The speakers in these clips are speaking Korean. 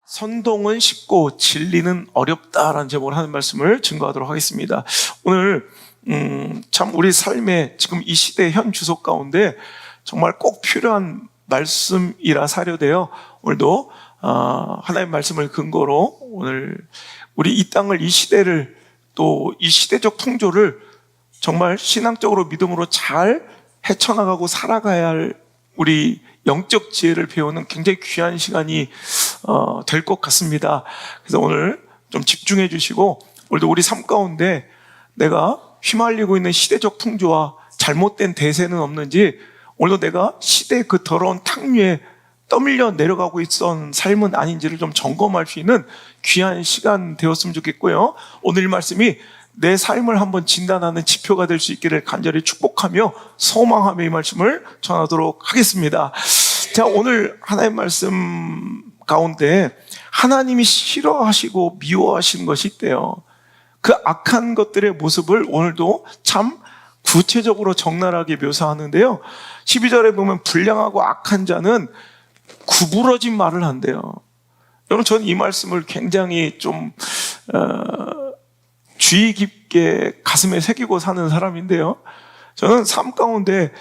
선동은 쉽고 진리는 어렵다라는 제목으로 하는 말씀을 증거하도록 하겠습니다. 오늘 참 우리 삶의 지금 이 시대의 현 주소 가운데 정말 꼭 필요한 말씀이라 사료되어 오늘도 하나님의 말씀을 근거로 오늘 우리 이 땅을, 이 시대를, 또 이 시대적 풍조를 정말 신앙적으로 믿음으로 잘 헤쳐나가고 살아가야 할 우리 영적 지혜를 배우는 굉장히 귀한 시간이 될 것 같습니다. 그래서 오늘 좀 집중해 주시고, 오늘도 우리 삶 가운데 내가 휘말리고 있는 시대적 풍조와 잘못된 대세는 없는지, 오늘도 내가 시대의 그 더러운 탕류에 떠밀려 내려가고 있던 삶은 아닌지를 좀 점검할 수 있는 귀한 시간 되었으면 좋겠고요. 오늘 말씀이 내 삶을 한번 진단하는 지표가 될 수 있기를 간절히 축복하며 소망하며 이 말씀을 전하도록 하겠습니다. 자, 오늘 하나님 말씀 가운데 하나님이 싫어하시고 미워하시는 것이 있대요. 그 악한 것들의 모습을 오늘도 참 구체적으로 적나라하게 묘사하는데요. 12절에 보면 불량하고 악한 자는 구부러진 말을 한대요. 여러분, 저는 이 말씀을 굉장히 좀 주의 깊게 가슴에 새기고 사는 사람인데요. 저는 삶 가운데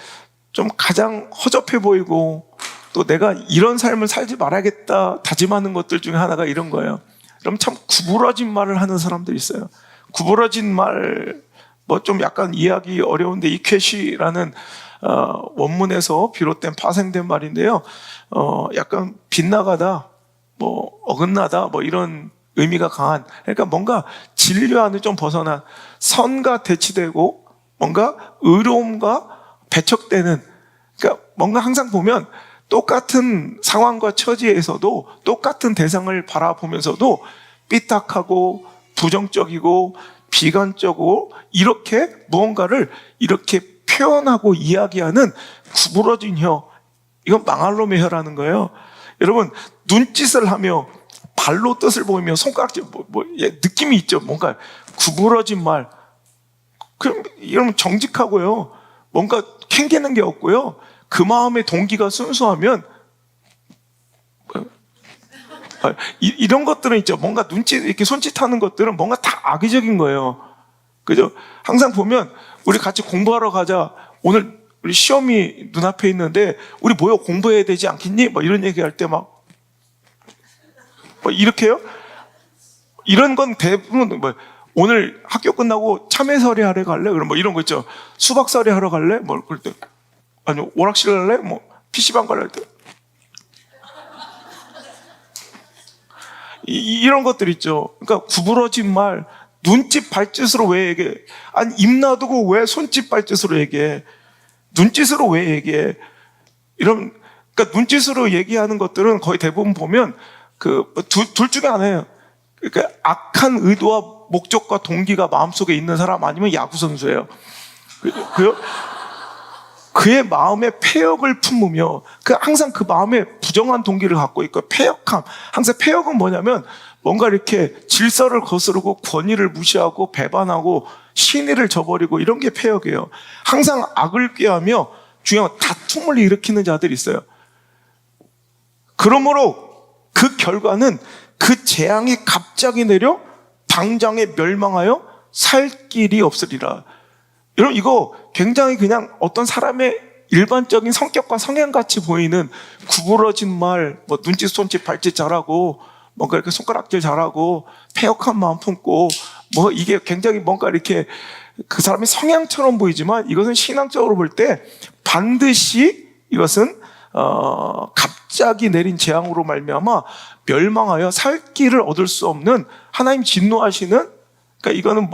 좀 가장 허접해 보이고 또 내가 이런 삶을 살지 말아야겠다 다짐하는 것들 중에 하나가 이런 거예요. 그럼 참 구부러진 말을 하는 사람들이 있어요. 구부러진 말, 뭐 좀 약간 이해하기 어려운데 이쾌시라는 원문에서 비롯된 파생된 말인데요. 약간 빗나가다, 뭐 어긋나다, 뭐 이런 의미가 강한, 그러니까 뭔가 진리와는 좀 벗어난 선과 대치되고 뭔가 의로움과 배척되는, 그러니까 뭔가 항상 보면 똑같은 상황과 처지에서도 똑같은 대상을 바라보면서도 삐딱하고 부정적이고 비관적이고 이렇게 무언가를 이렇게 표현하고 이야기하는 구부러진 혀, 이건 망할 놈의 혀라는 거예요. 여러분, 눈짓을 하며 발로 뜻을 보이며 손가락질 느낌이 있죠. 뭔가 구부러진 말, 그럼 여러분 정직하고요, 뭔가 캥기는 게 없고요, 그 마음의 동기가 순수하면 이런 것들은 있죠. 뭔가 눈짓, 이렇게 손짓하는 것들은 뭔가 다 악의적인 거예요. 그죠? 항상 보면 우리 같이 공부하러 가자, 오늘 우리 시험이 눈앞에 있는데 우리 모여 공부해야 되지 않겠니? 뭐 이런 얘기할 때 막 뭐 이렇게요? 이런 건 대부분 뭐 오늘 학교 끝나고 참외서리 하러 갈래? 그럼 뭐 이런 거 있죠. 수박서리 하러 갈래? 뭐 그럴 때, 아니 오락실 갈래? 뭐 PC방 갈래? 할 때 이런 것들 있죠. 그러니까 구부러진 말, 눈짓 발짓으로 왜 얘기해? 아니 입 놔두고 왜 손짓 발짓으로 얘기해? 눈짓으로 왜 얘기해? 이런, 그러니까 눈짓으로 얘기하는 것들은 거의 대부분 보면 둘 중에 하나예요. 그러니까 악한 의도와 목적과 동기가 마음속에 있는 사람, 아니면 야구 선수예요. 그의 마음에 패역을 품으며 항상 그 마음에 부정한 동기를 갖고 있고, 패역함. 항상 패역은 뭐냐면 뭔가 이렇게 질서를 거스르고 권위를 무시하고 배반하고 신의를 저버리고 이런 게 패역이에요. 항상 악을 꾀하며 중요한 다툼을 일으키는 자들이 있어요. 그러므로 그 결과는 그 재앙이 갑자기 내려 당장에 멸망하여 살 길이 없으리라. 여러분, 이거 굉장히 그냥 어떤 사람의 일반적인 성격과 성향같이 보이는 구부러진 말, 뭐 눈짓 손짓 발짓 잘하고 뭔가 이렇게 손가락질 잘하고 패역한 마음 품고, 뭐 이게 굉장히 뭔가 이렇게 그 사람의 성향처럼 보이지만, 이것은 신앙적으로 볼 때 반드시 이것은 갑자기 내린 재앙으로 말미암아 멸망하여 살 길을 얻을 수 없는, 하나님 진노하시는, 그러니까 이거는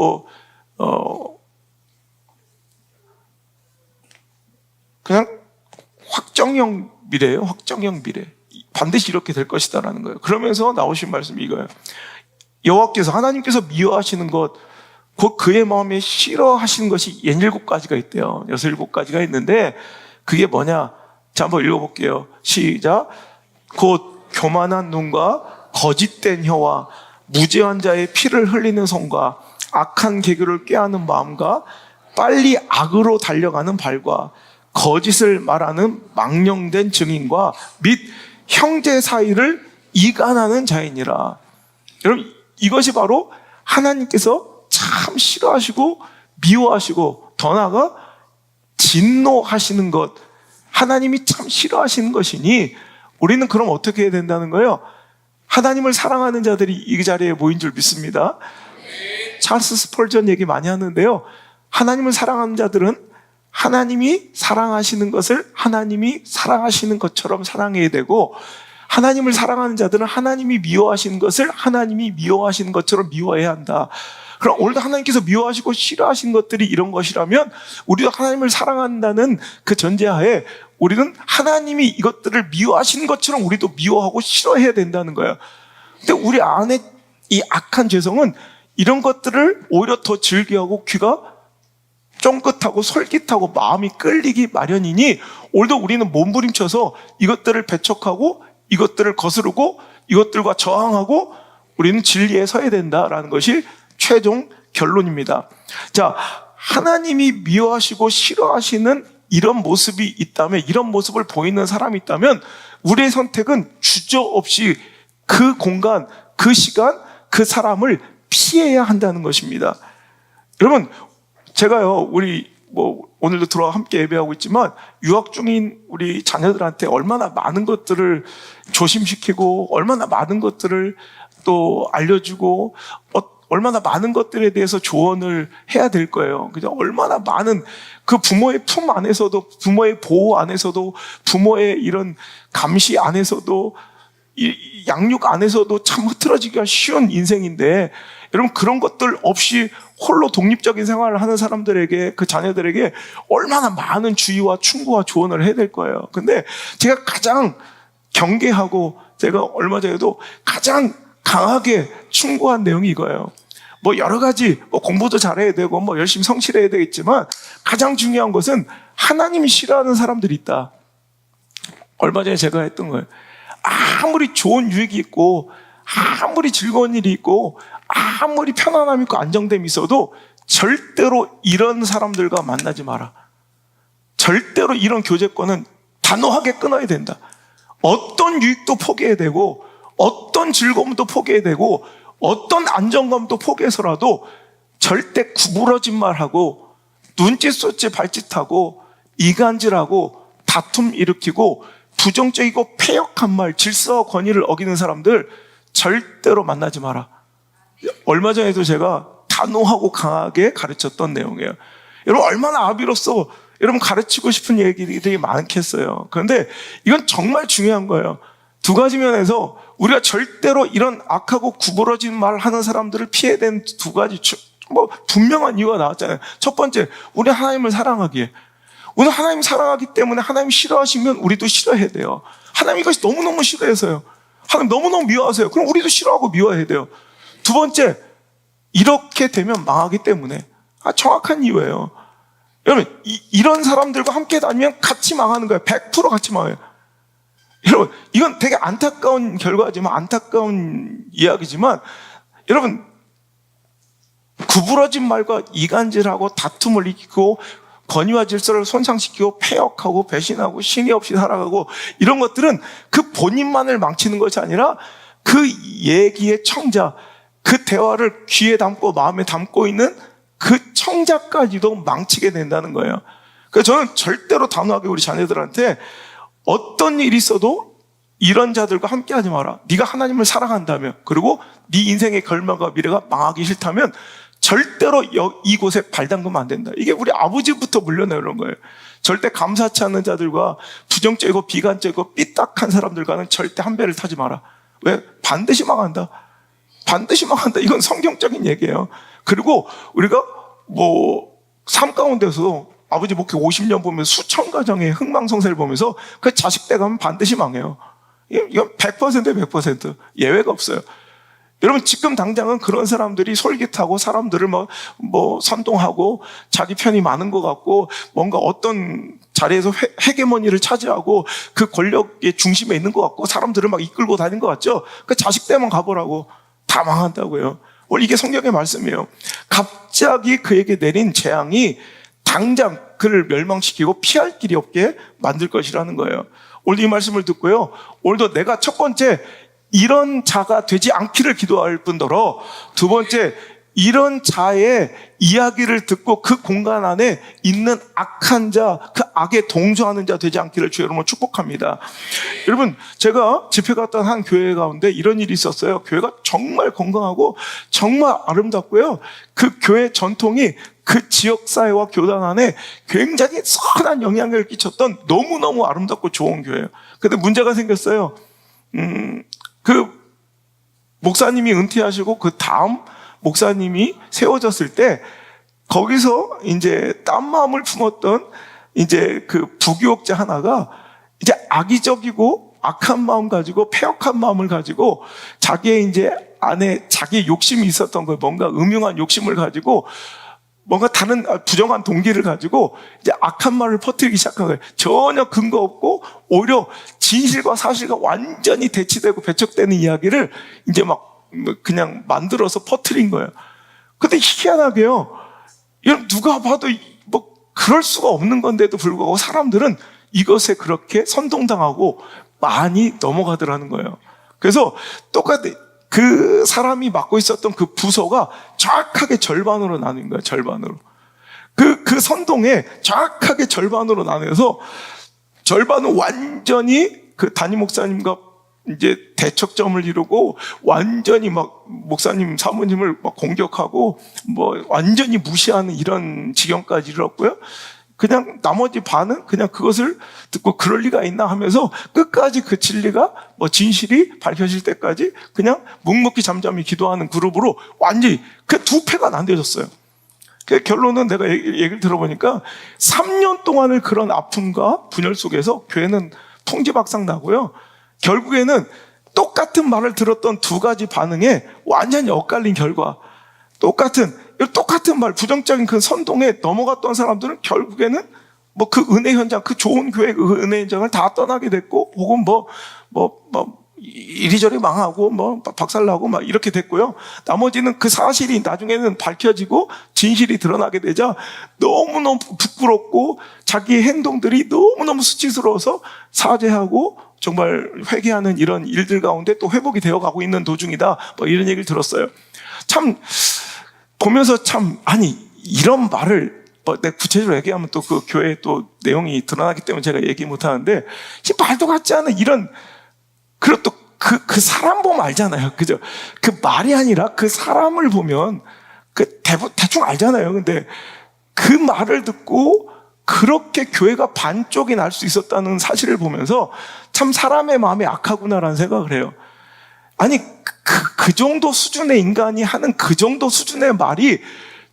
그냥 확정형 미래예요. 확정형 미래. 반드시 이렇게 될 것이다라는 거예요. 그러면서 나오신 말씀이 이거예요. 여호와께서, 하나님께서 미워하시는 것, 곧 그의 마음에 싫어하시는 것이 67가지가 있대요. 67가지가 있는데 그게 뭐냐? 자, 한번 읽어볼게요. 시작. 곧 교만한 눈과 거짓된 혀와 무죄한 자의 피를 흘리는 손과 악한 계교를 꾀하는 마음과 빨리 악으로 달려가는 발과 거짓을 말하는 망령된 증인과 및 형제 사이를 이간하는 자이니라. 여러분, 이것이 바로 하나님께서 참 싫어하시고 미워하시고 더 나아가 진노하시는 것, 하나님이 참 싫어하시는 것이니 우리는 그럼 어떻게 해야 된다는 거예요? 하나님을 사랑하는 자들이 이 자리에 모인 줄 믿습니다. 찰스 스펄전 얘기 많이 하는데요, 하나님을 사랑하는 자들은 하나님이 사랑하시는 것을 하나님이 사랑하시는 것처럼 사랑해야 되고, 하나님을 사랑하는 자들은 하나님이 미워하시는 것을 하나님이 미워하시는 것처럼 미워해야 한다. 그럼 오늘도 하나님께서 미워하시고 싫어하시는 것들이 이런 것이라면 우리도 하나님을 사랑한다는 그 전제하에 우리는 하나님이 이것들을 미워하시는 것처럼 우리도 미워하고 싫어해야 된다는 거예요. 근데 우리 안에 이 악한 죄성은 이런 것들을 오히려 더 즐겨하고 귀가 쫑긋하고 솔깃하고 마음이 끌리기 마련이니, 오늘도 우리는 몸부림쳐서 이것들을 배척하고 이것들을 거스르고 이것들과 저항하고 우리는 진리에 서야 된다라는 것이 최종 결론입니다. 자, 하나님이 미워하시고 싫어하시는 이런 모습이 있다면, 이런 모습을 보이는 사람이 있다면 우리의 선택은 주저없이 그 공간, 그 시간, 그 사람을 피해야 한다는 것입니다. 여러분, 제가요, 우리 오늘도 들어와 함께 예배하고 있지만 유학 중인 우리 자녀들한테 얼마나 많은 것들을 조심시키고 얼마나 많은 것들을 또 알려주고 얼마나 많은 것들에 대해서 조언을 해야 될 거예요. 그죠? 얼마나 많은 그 부모의 품 안에서도, 부모의 보호 안에서도, 부모의 이런 감시 안에서도, 이 양육 안에서도 참 흐트러지기가 쉬운 인생인데, 여러분, 그런 것들 없이 홀로 독립적인 생활을 하는 사람들에게, 그 자녀들에게 얼마나 많은 주의와 충고와 조언을 해야 될 거예요. 근데 제가 가장 경계하고, 제가 얼마 전에도 가장 강하게 충고한 내용이 이거예요. 여러 가지, 공부도 잘해야 되고, 열심히 성실해야 되겠지만, 가장 중요한 것은 하나님이 싫어하는 사람들이 있다. 얼마 전에 제가 했던 거예요. 아무리 좋은 유익이 있고, 아무리 즐거운 일이 있고, 아무리 편안함이 있고 안정됨이 있어도 절대로 이런 사람들과 만나지 마라. 절대로 이런 교제권은 단호하게 끊어야 된다. 어떤 유익도 포기해야 되고, 어떤 즐거움도 포기해야 되고, 어떤 안정감도 포기해서라도 절대 구부러진 말하고 눈짓 쏟지 발짓하고 이간질하고 다툼 일으키고 부정적이고 패역한 말, 질서와 권위를 어기는 사람들 절대로 만나지 마라. 얼마 전에도 제가 단호하고 강하게 가르쳤던 내용이에요. 여러분, 얼마나 아비로서 여러분 가르치고 싶은 얘기들이 많겠어요. 그런데 이건 정말 중요한 거예요. 두 가지 면에서 우리가 절대로 이런 악하고 구부러진 말 하는 사람들을 피해야 되는 두 가지 분명한 이유가 나왔잖아요. 첫 번째, 우리 하나님을 사랑하기에. 오늘 하나님 사랑하기 때문에 하나님 싫어하시면 우리도 싫어해야 돼요. 하나님 이것이 너무너무 싫어해서요. 하나님 너무너무 미워하세요. 그럼 우리도 싫어하고 미워해야 돼요. 두 번째, 이렇게 되면 망하기 때문에. 정확한 이유예요. 여러분, 이런 사람들과 함께 다니면 같이 망하는 거예요. 100% 같이 망해요. 여러분, 이건 되게 안타까운 결과지만, 안타까운 이야기지만, 여러분, 구부러진 말과 이간질하고 다툼을 일으키고 권위와 질서를 손상시키고 패역하고 배신하고 신의 없이 살아가고 이런 것들은 그 본인만을 망치는 것이 아니라 그 얘기의 청자, 그 대화를 귀에 담고 마음에 담고 있는 그 청자까지도 망치게 된다는 거예요. 그래서 저는 절대로 단호하게 우리 자녀들한테 어떤 일이 있어도 이런 자들과 함께 하지 마라. 네가 하나님을 사랑한다면, 그리고 네 인생의 결말과 미래가 망하기 싫다면 절대로 이곳에 발 담그면 안 된다. 이게 우리 아버지부터 물려내는 거예요. 절대 감사치 않는 자들과 부정적이고 비관적이고 삐딱한 사람들과는 절대 한 배를 타지 마라. 왜? 반드시 망한다. 반드시 망한다. 이건 성경적인 얘기예요. 그리고 우리가 삶 가운데서 아버지 목회 50년 보면서 수천 가정의 흥망성쇠를 보면서 그 자식 때 가면 반드시 망해요. 이건 100%에 100%. 예외가 없어요. 여러분, 지금 당장은 그런 사람들이 솔깃하고 사람들을 선동하고 자기 편이 많은 것 같고 뭔가 어떤 자리에서 헤게모니를 차지하고 그 권력의 중심에 있는 것 같고 사람들을 막 이끌고 다니는 것 같죠? 그 자식 때만 가보라고. 다 망한다고요. 원래 이게 성경의 말씀이에요. 갑자기 그에게 내린 재앙이 당장 그를 멸망시키고 피할 길이 없게 만들 것이라는 거예요. 오늘 이 말씀을 듣고요, 오늘도 내가 첫 번째 이런 자가 되지 않기를 기도할 뿐더러, 두 번째, 이런 자의 이야기를 듣고 그 공간 안에 있는 악한 자, 그 악에 동조하는 자 되지 않기를 주의 이름으로 축복합니다. 여러분, 제가 집회 갔던 한 교회 가운데 이런 일이 있었어요. 교회가 정말 건강하고 정말 아름답고요. 그 교회 전통이 그 지역사회와 교단 안에 굉장히 선한 영향을 끼쳤던 너무너무 아름답고 좋은 교회예요. 근데 문제가 생겼어요. 그 목사님이 은퇴하시고 그 다음 목사님이 세워졌을 때 거기서 이제 딴 마음을 품었던 이제 그 부교육자 하나가 이제 악의적이고 악한 마음 가지고 패역한 마음을 가지고 자기의 이제 안에 자기 욕심이 있었던 거예요. 뭔가 음흉한 욕심을 가지고 뭔가 다른 부정한 동기를 가지고 이제 악한 말을 퍼뜨리기 시작한 거예요. 전혀 근거 없고 오히려 진실과 사실과 완전히 대치되고 배척되는 이야기를 이제 막 그냥 만들어서 퍼뜨린 거예요. 근데 희한하게요, 이건 누가 봐도 뭐 그럴 수가 없는 건데도 불구하고 사람들은 이것에 그렇게 선동당하고 많이 넘어가더라는 거예요. 그래서 똑같이 그 사람이 맡고 있었던 그 부서가 정확하게 절반으로 나뉜 거예요. 절반으로. 그 선동에 정확하게 절반으로 나눠서 절반은 완전히 그 담임 목사님과 이제 대척점을 이루고 완전히 막 목사님 사모님을 막 공격하고 뭐 완전히 무시하는 이런 지경까지 이르렀고요. 그냥 나머지 반은 그냥 그것을 듣고 그럴 리가 있나 하면서 끝까지 그 진리가 뭐 진실이 밝혀질 때까지 그냥 묵묵히 잠잠히 기도하는 그룹으로 완전히 그 두 패가 나뉘어졌어요. 그 결론은 내가 얘기를 들어보니까 3년 동안을 그런 아픔과 분열 속에서 교회는 풍지박상 나고요. 결국에는 똑같은 말을 들었던 두 가지 반응에 완전히 엇갈린 결과, 똑같은 말, 부정적인 그 선동에 넘어갔던 사람들은 결국에는 뭐 그 은혜 현장, 그 좋은 교회 그 은혜 현장을 다 떠나게 됐고, 혹은 이리저리 망하고, 박살나고 막 이렇게 됐고요. 나머지는 그 사실이 나중에는 밝혀지고 진실이 드러나게 되자 너무너무 부끄럽고 자기의 행동들이 너무너무 수치스러워서 사죄하고 정말 회개하는 이런 일들 가운데 또 회복이 되어 가고 있는 도중이다. 뭐 이런 얘기를 들었어요. 참, 보면서 참, 아니, 이런 말을, 내가 구체적으로 얘기하면 또 그 교회 또 내용이 드러나기 때문에 제가 얘기 못 하는데, 말도 같지 않은 이런, 그리고 또 그 사람 보면 알잖아요. 그죠? 그 말이 아니라 그 사람을 보면, 대충 알잖아요. 근데 그 말을 듣고 그렇게 교회가 반쪽이 날 수 있었다는 사실을 보면서 참 사람의 마음이 악하구나라는 생각을 해요. 아니, 그 정도 수준의 인간이 하는 그 정도 수준의 말이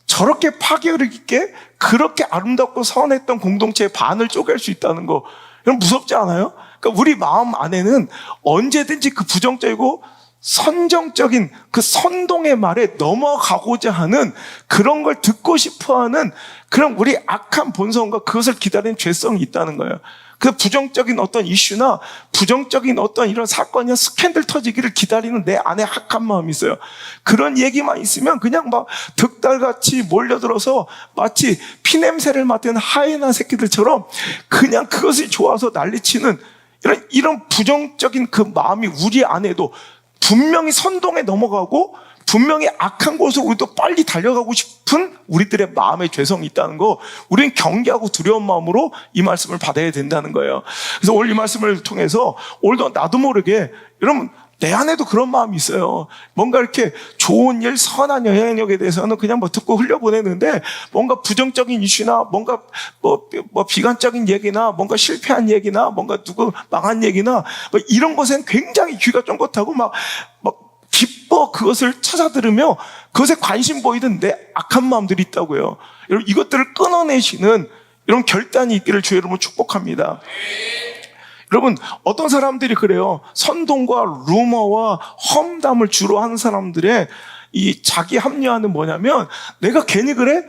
저렇게 파괴력 있게 그렇게 아름답고 선했던 공동체의 반을 쪼갤 수 있다는 거, 이건 무섭지 않아요? 그러니까 우리 마음 안에는 언제든지 그 부정적이고 선정적인 그 선동의 말에 넘어가고자 하는 그런 걸 듣고 싶어 하는 그런 우리 악한 본성과 그것을 기다리는 죄성이 있다는 거예요. 그 부정적인 어떤 이슈나 부정적인 어떤 이런 사건이나 스캔들 터지기를 기다리는 내 안에 악한 마음이 있어요. 그런 얘기만 있으면 그냥 막 득달같이 몰려들어서 마치 피냄새를 맡은 하이에나 새끼들처럼 그냥 그것이 좋아서 난리치는 이런 부정적인 그 마음이 우리 안에도 분명히 선동에 넘어가고 분명히 악한 곳으로 우리도 빨리 달려가고 싶은 우리들의 마음의 죄성이 있다는 거, 우리는 경계하고 두려운 마음으로 이 말씀을 받아야 된다는 거예요. 그래서 오늘 이 말씀을 통해서 오늘도 나도 모르게 여러분 내 안에도 그런 마음이 있어요. 뭔가 이렇게 좋은 일, 선한 영향력에 대해서는 그냥 듣고 흘려보내는데 뭔가 부정적인 이슈나 뭔가 비관적인 얘기나 뭔가 실패한 얘기나 뭔가 누구 망한 얘기나 이런 것엔 굉장히 귀가 쫑긋하고 막 기뻐 그것을 찾아 들으며 그것에 관심 보이던 내 악한 마음들이 있다고요. 여러분 이것들을 끊어내시는 이런 결단이 있기를 주의 이름으로 축복합니다. 여러분 어떤 사람들이 그래요. 선동과 루머와 험담을 주로 하는 사람들의 이 자기 합리화는 뭐냐면 내가 괜히 그래?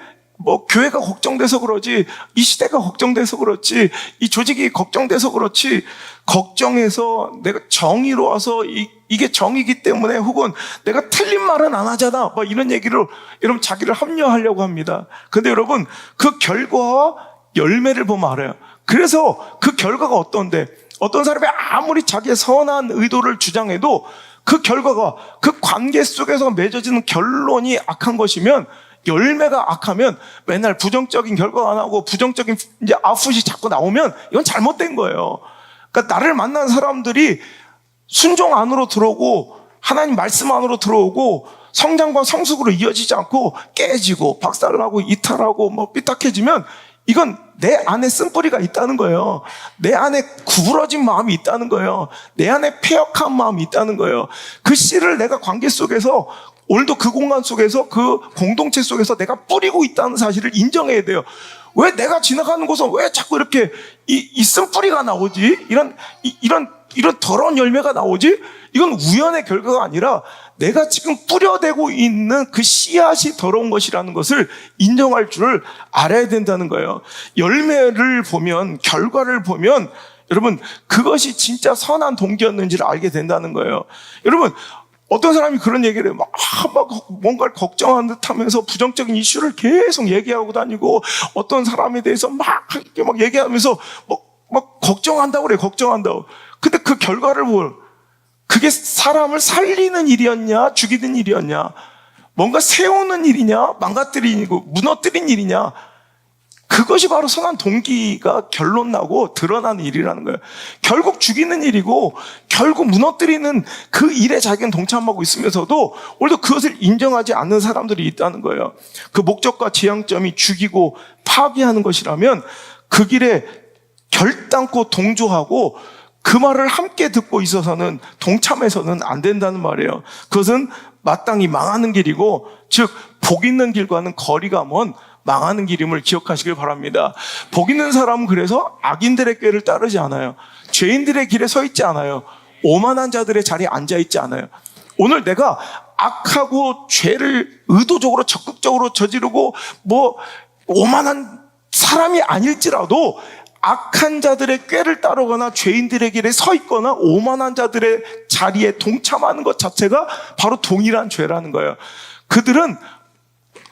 교회가 걱정돼서 그러지, 이 시대가 걱정돼서 그렇지, 이 조직이 걱정돼서 그렇지, 걱정해서 내가 정의로워서 이게 정의이기 때문에 혹은 내가 틀린 말은 안 하잖아. 이런 얘기를 여러분 자기를 합리화하려고 합니다. 근데 여러분 그 결과와 열매를 보면 알아요. 그래서 그 결과가 어떤데 어떤 사람이 아무리 자기의 선한 의도를 주장해도 그 결과가, 그 관계 속에서 맺어지는 결론이 악한 것이면, 열매가 악하면 맨날 부정적인 결과가 나오고 부정적인 이제 아웃풋이 자꾸 나오면 이건 잘못된 거예요. 그러니까 나를 만난 사람들이 순종 안으로 들어오고 하나님 말씀 안으로 들어오고 성장과 성숙으로 이어지지 않고 깨지고 박살나고 이탈하고 뭐 삐딱해지면 이건 내 안에 쓴뿌리가 있다는 거예요. 내 안에 구부러진 마음이 있다는 거예요. 내 안에 패역한 마음이 있다는 거예요. 그 씨를 내가 관계 속에서, 오늘도 그 공간 속에서, 그 공동체 속에서 내가 뿌리고 있다는 사실을 인정해야 돼요. 왜 내가 지나가는 곳은 왜 자꾸 이렇게 이 쓴뿌리가 나오지? 이런 더러운 열매가 나오지? 이건 우연의 결과가 아니라 내가 지금 뿌려대고 있는 그 씨앗이 더러운 것이라는 것을 인정할 줄 알아야 된다는 거예요. 열매를 보면, 결과를 보면 여러분 그것이 진짜 선한 동기였는지를 알게 된다는 거예요. 여러분 어떤 사람이 그런 얘기를 해요. 막 뭔가를 걱정하는 듯 하면서 부정적인 이슈를 계속 얘기하고 다니고, 어떤 사람에 대해서 막 얘기하면서 막 걱정한다고 그래, 걱정한다고. 근데 그 결과를 그게 사람을 살리는 일이었냐, 죽이는 일이었냐, 뭔가 세우는 일이냐, 망가뜨리고 무너뜨린 일이냐, 그것이 바로 선한 동기가 결론 나고 드러나는 일이라는 거예요. 결국 죽이는 일이고 결국 무너뜨리는 그 일에 자기는 동참하고 있으면서도 오늘도 그것을 인정하지 않는 사람들이 있다는 거예요. 그 목적과 지향점이 죽이고 파괴하는 것이라면 그 길에 결단코 동조하고 그 말을 함께 듣고 있어서는, 동참해서는 안 된다는 말이에요. 그것은 마땅히 망하는 길이고, 즉 복 있는 길과는 거리가 먼 망하는 길임을 기억하시길 바랍니다. 복 있는 사람은 그래서 악인들의 꾀를 따르지 않아요. 죄인들의 길에 서 있지 않아요. 오만한 자들의 자리에 앉아 있지 않아요. 오늘 내가 악하고 죄를 의도적으로 적극적으로 저지르고 오만한 사람이 아닐지라도 악한 자들의 꾀를 따르거나 죄인들의 길에 서 있거나 오만한 자들의 자리에 동참하는 것 자체가 바로 동일한 죄라는 거예요. 그들은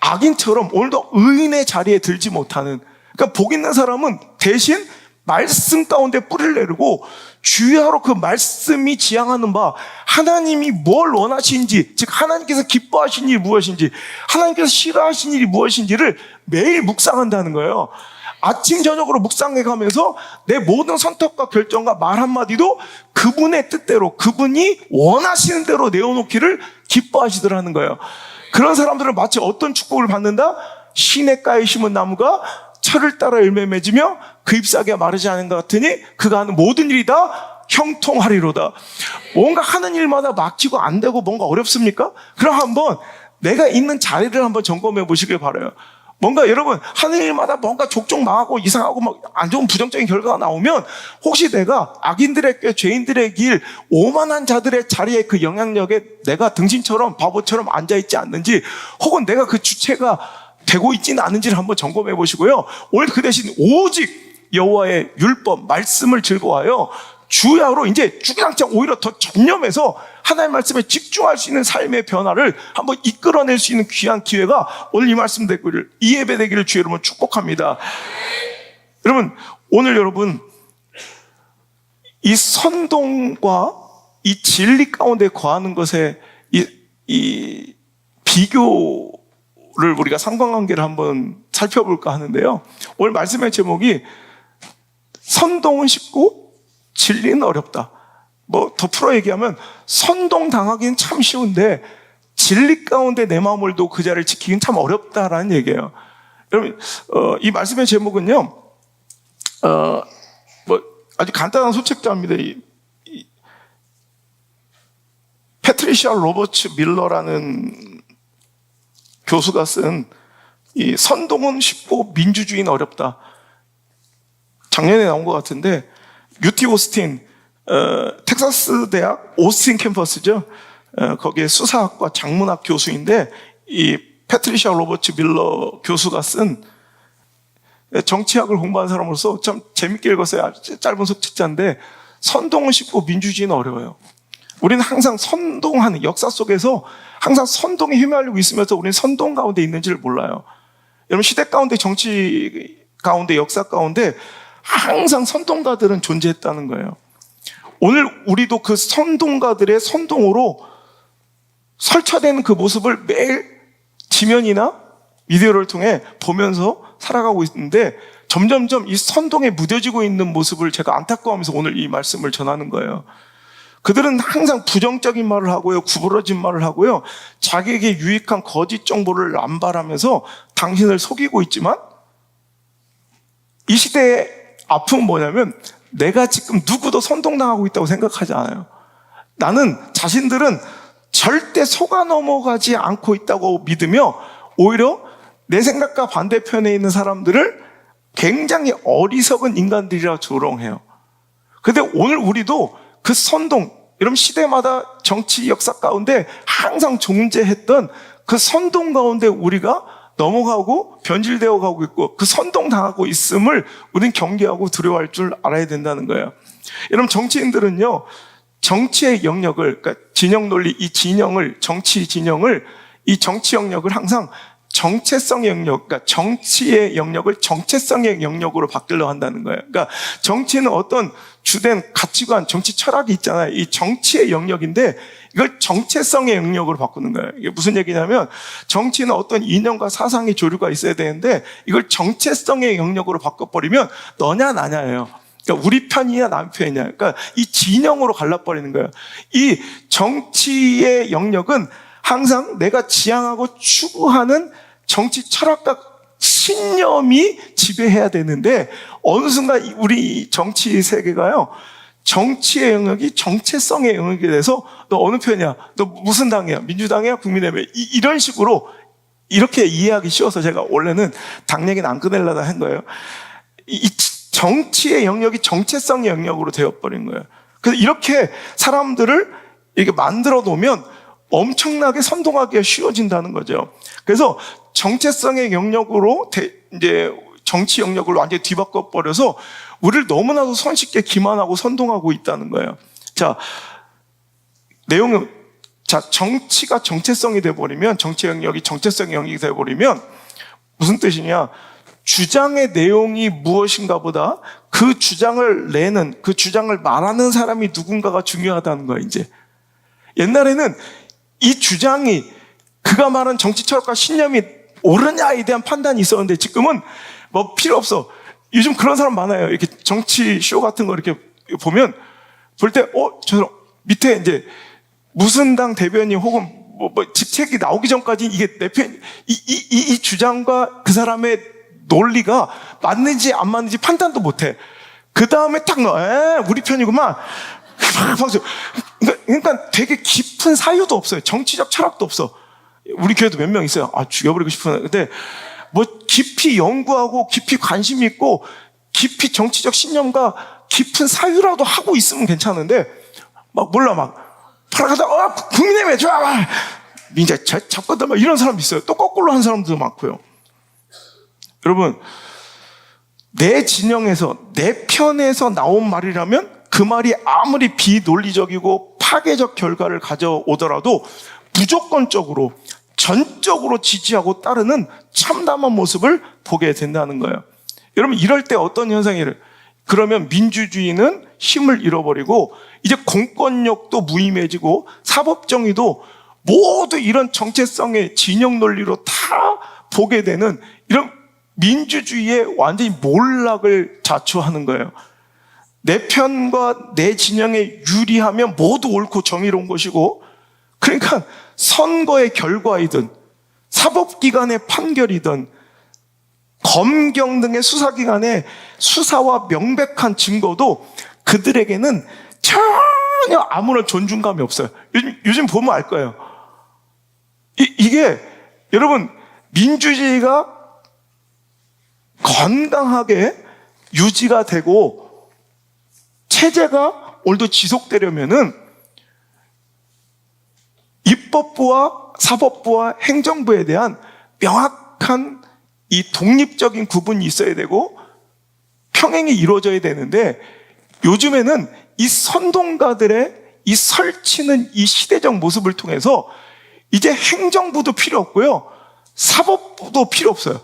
악인처럼 오늘도 의인의 자리에 들지 못하는, 그러니까 복 있는 사람은 대신 말씀 가운데 뿌리를 내리고 주야로 그 말씀이 지향하는 바, 하나님이 뭘 원하시는지, 즉 하나님께서 기뻐하시는 일이 무엇인지, 하나님께서 싫어하시는 일이 무엇인지를 매일 묵상한다는 거예요. 아침 저녁으로 묵상해 가면서 내 모든 선택과 결정과 말 한마디도 그분의 뜻대로, 그분이 원하시는 대로 내어놓기를 기뻐하시더라는 거예요. 그런 사람들은 마치 어떤 축복을 받는다? 시냇가에 심은 나무가 철을 따라 열매 맺으며 그 잎사귀가 마르지 않은 것 같으니 그가 하는 모든 일이 다 형통하리로다. 뭔가 하는 일마다 막히고 안 되고 뭔가 어렵습니까? 그럼 한번 내가 있는 자리를 한번 점검해 보시길 바라요. 뭔가 여러분 하는 일마다 뭔가 족족 망하고 이상하고 막 안 좋은 부정적인 결과가 나오면 혹시 내가 악인들의 꾀, 죄인들의 길, 오만한 자들의 자리에 그 영향력에 내가 등신처럼 바보처럼 앉아있지 않는지, 혹은 내가 그 주체가 되고 있지는 않은지를 한번 점검해 보시고요. 오늘 그 대신 오직 여호와의 율법 말씀을 즐거워하여 주야로 이제 주구장창 오히려 더 전념해서 하나님의 말씀에 집중할 수 있는 삶의 변화를 한번 이끌어낼 수 있는 귀한 기회가 오늘 이 말씀 되기를, 이 예배 되기를 주의 이름으로 축복합니다. 여러분 오늘 여러분 이 선동과 이 진리 가운데 거하는 것에 이 비교를 우리가 상관관계를 한번 살펴볼까 하는데요. 오늘 말씀의 제목이 선동은 쉽고 진리는 어렵다. 더 풀어 얘기하면 선동당하기는 참 쉬운데 진리 가운데 내 마음을 두고 그 자리를 지키기는 참 어렵다라는 얘기예요. 여러분 이 말씀의 제목은요 아주 간단한 소책자입니다. 패트리시아 로버츠 밀러라는 교수가 쓴 이 선동은 쉽고 민주주의는 어렵다. 작년에 나온 것 같은데 UT 오스틴, 텍사스 대학 오스틴 캠퍼스죠. 거기에 수사학과 작문학 교수인데 이 패트리시아 로버츠 밀러 교수가 쓴, 정치학을 공부한 사람으로서 참 재밌게 읽었어요. 아주 짧은 소책자인데 선동은 쉽고 민주주의는 어려워요. 우리는 항상 선동하는 역사 속에서 항상 선동에 휘말리고 있으면서 우리는 선동 가운데 있는지를 몰라요. 여러분 시대 가운데, 정치 가운데, 역사 가운데 항상 선동가들은 존재했다는 거예요. 오늘 우리도 그 선동가들의 선동으로 설쳐되는 그 모습을 매일 지면이나 미디어를 통해 보면서 살아가고 있는데 점점점 이 선동에 무뎌지고 있는 모습을 제가 안타까워하면서 오늘 이 말씀을 전하는 거예요. 그들은 항상 부정적인 말을 하고요, 구부러진 말을 하고요, 자기에게 유익한 거짓 정보를 남발하면서 당신을 속이고 있지만 이 시대의 아픔은 뭐냐면 내가 지금 누구도 선동당하고 있다고 생각하지 않아요. 나는 자신들은 절대 속아 넘어가지 않고 있다고 믿으며 오히려 내 생각과 반대편에 있는 사람들을 굉장히 어리석은 인간들이라 조롱해요. 그런데 오늘 우리도 그 선동, 여러분 시대마다 정치 역사 가운데 항상 존재했던 그 선동 가운데 우리가 넘어가고 변질되어 가고 있고 그 선동 당하고 있음을 우리는 경계하고 두려워할 줄 알아야 된다는 거예요. 여러분 정치인들은요, 정치의 영역을, 그러니까 진영 논리, 이 진영을, 정치 진영을, 이 정치 영역을 항상 정체성의 영역, 그러니까 정치의 영역을 정체성의 영역으로 바꾸려 한다는 거예요. 그러니까 정치는 어떤 주된 가치관, 정치 철학이 있잖아요. 이 정치의 영역인데 이걸 정체성의 영역으로 바꾸는 거예요. 이게 무슨 얘기냐면 정치는 어떤 이념과 사상의 조류가 있어야 되는데 이걸 정체성의 영역으로 바꿔버리면 너냐 나냐예요. 그러니까 우리 편이냐 남 편이냐. 그러니까 이 진영으로 갈라버리는 거예요. 이 정치의 영역은 항상 내가 지향하고 추구하는 정치 철학과 신념이 지배해야 되는데 어느 순간 우리 정치 세계가요, 정치의 영역이 정체성의 영역이 돼서 너 어느 편이야? 너 무슨 당이야? 민주당이야? 국민의힘이야? 이런 식으로 이렇게 이해하기 쉬워서 제가 원래는 당 얘기는 안 꺼내려다 한 거예요. 이 정치의 영역이 정체성의 영역으로 되어버린 거예요. 그래서 이렇게 사람들을 이렇게 만들어 놓으면 엄청나게 선동하기가 쉬워진다는 거죠. 그래서 정체성의 영역으로 이제 정치 영역을 완전히 뒤바꿔 버려서 우리를 너무나도 손쉽게 기만하고 선동하고 있다는 거예요. 자, 내용은 정치가 정체성이 돼 버리면, 정치 영역이 정체성의 영역이 돼 버리면 무슨 뜻이냐? 주장의 내용이 무엇인가 보다 그 주장을 내는, 그 주장을 말하는 사람이 누군가가 중요하다는 거예요. 이제 옛날에는 이 주장이 그가 말한 정치 철학과 신념이 옳으냐에 대한 판단이 있었는데 지금은 뭐 필요 없어. 요즘 그런 사람 많아요. 이렇게 정치 쇼 같은 거 이렇게 보면 볼 때 저 밑에 이제 무슨 당 대변인 혹은 뭐 직책이 나오기 전까지 이게 내 편, 이 주장과 그 사람의 논리가 맞는지 안 맞는지 판단도 못해. 그 다음에 딱 우리 편이구만. 그러니까 되게 깊은 사유도 없어요. 정치적 철학도 없어. 우리 교회도 몇 명 있어요. 죽여버리고 싶은. 근데 뭐 깊이 연구하고 깊이 관심 있고 깊이 정치적 신념과 깊은 사유라도 하고 있으면 괜찮은데 막 팔아가다 국민의힘에 좋아 민자 잡거든 막 이런 사람도 있어요. 또 거꾸로 한 사람도 많고요. 여러분, 내 진영에서 내 편에서 나온 말이라면 그 말이 아무리 비논리적이고 파괴적 결과를 가져오더라도 무조건적으로 전적으로 지지하고 따르는 참담한 모습을 보게 된다는 거예요. 여러분, 이럴 때 어떤 현상이 그러면 민주주의는 힘을 잃어버리고 이제 공권력도 무의미해지고 사법정의도 모두 이런 정체성의 진영 논리로 다 보게 되는 이런 민주주의의 완전히 몰락을 자초하는 거예요. 내 편과 내 진영에 유리하면 모두 옳고 정의로운 것이고, 그러니까 선거의 결과이든 사법기관의 판결이든 검경 등의 수사기관의 수사와 명백한 증거도 그들에게는 전혀 아무런 존중감이 없어요. 요즘 보면 알 거예요. 이게 여러분, 민주주의가 건강하게 유지가 되고 체제가 오늘도 지속되려면은 입법부와 사법부와 행정부에 대한 명확한 이 독립적인 구분이 있어야 되고 평행이 이루어져야 되는데, 요즘에는 이 선동가들의 이 설치는 이 시대적 모습을 통해서 이제 행정부도 필요 없고요, 사법부도 필요 없어요.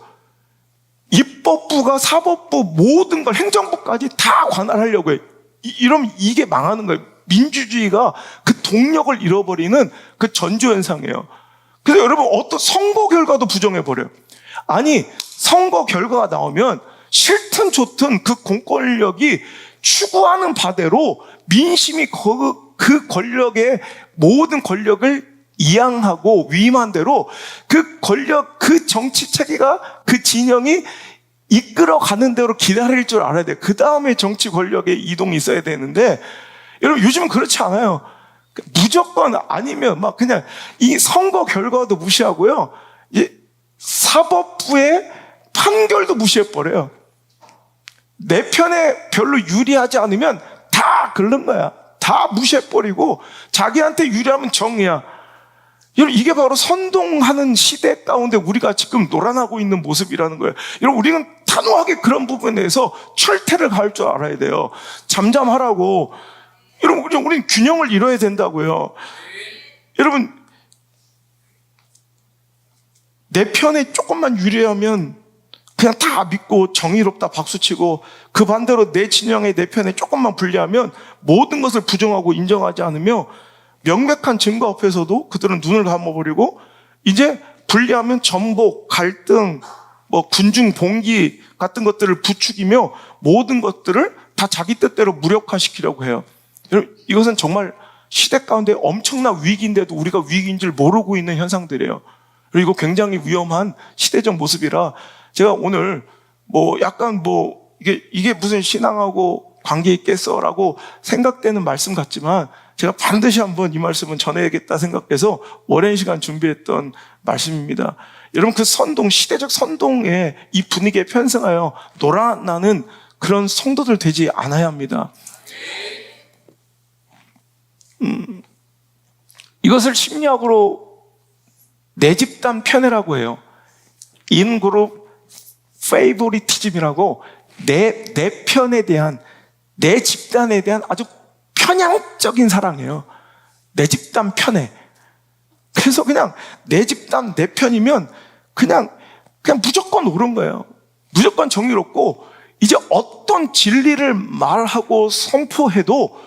입법부가 사법부 모든 걸 행정부까지 다 관할하려고 해요. 이러면 이게 망하는 거예요. 민주주의가 그 동력을 잃어버리는 그 전조현상이에요. 그래서 여러분 어떤 선거 결과도 부정해버려요. 아니 선거 결과가 나오면 싫든 좋든 그 공권력이 추구하는 바대로 민심이 그 권력의 모든 권력을 이양하고 위임한 대로 그 권력, 그 정치 체계가 그 진영이 이끌어가는 대로 기다릴 줄 알아야 돼요. 그 다음에 정치 권력의 이동이 있어야 되는데 여러분 요즘은 그렇지 않아요. 무조건 아니면 막 그냥 이 선거 결과도 무시하고요. 사법부의 판결도 무시해버려요. 내 편에 별로 유리하지 않으면 다 긁는 거야. 다 무시해버리고 자기한테 유리하면 정의야. 여러분 이게 바로 선동하는 시대 가운데 우리가 지금 놀아나고 있는 모습이라는 거예요. 여러분 우리는 단호하게 그런 부분에 대해서 철퇴를 가할 줄 알아야 돼요. 잠잠하라고. 여러분 우리는 균형을 이뤄야 된다고요. 여러분 내 편에 조금만 유리하면 그냥 다 믿고 정의롭다 박수치고 그 반대로 내 진영의 내 편에 조금만 불리하면 모든 것을 부정하고 인정하지 않으며 명백한 증거 앞에서도 그들은 눈을 감아버리고 이제 불리하면 전복, 갈등, 군중 봉기 같은 것들을 부추기며 모든 것들을 다 자기 뜻대로 무력화시키려고 해요. 여러분 이것은 정말 시대 가운데 엄청난 위기인데도 우리가 위기인 줄 모르고 있는 현상들이에요. 그리고 이거 굉장히 위험한 시대적 모습이라 제가 오늘 약간 이게 무슨 신앙하고 관계 있겠어라고 생각되는 말씀 같지만 제가 반드시 한번 이 말씀은 전해야겠다 생각해서 오랜 시간 준비했던 말씀입니다. 여러분 그 선동, 시대적 선동에 이 분위기에 편승하여 놀아나는 그런 성도들 되지 않아야 합니다. 이것을 심리학으로 내 집단 편애라고 해요. 인그룹 페이보리티즘이라고 내 편에 대한, 내 집단에 대한 아주 편향적인 사랑이에요. 내 집단 편애. 그래서 그냥 내 집단 내 편이면 그냥 무조건 옳은 거예요. 무조건 정의롭고 이제 어떤 진리를 말하고 선포해도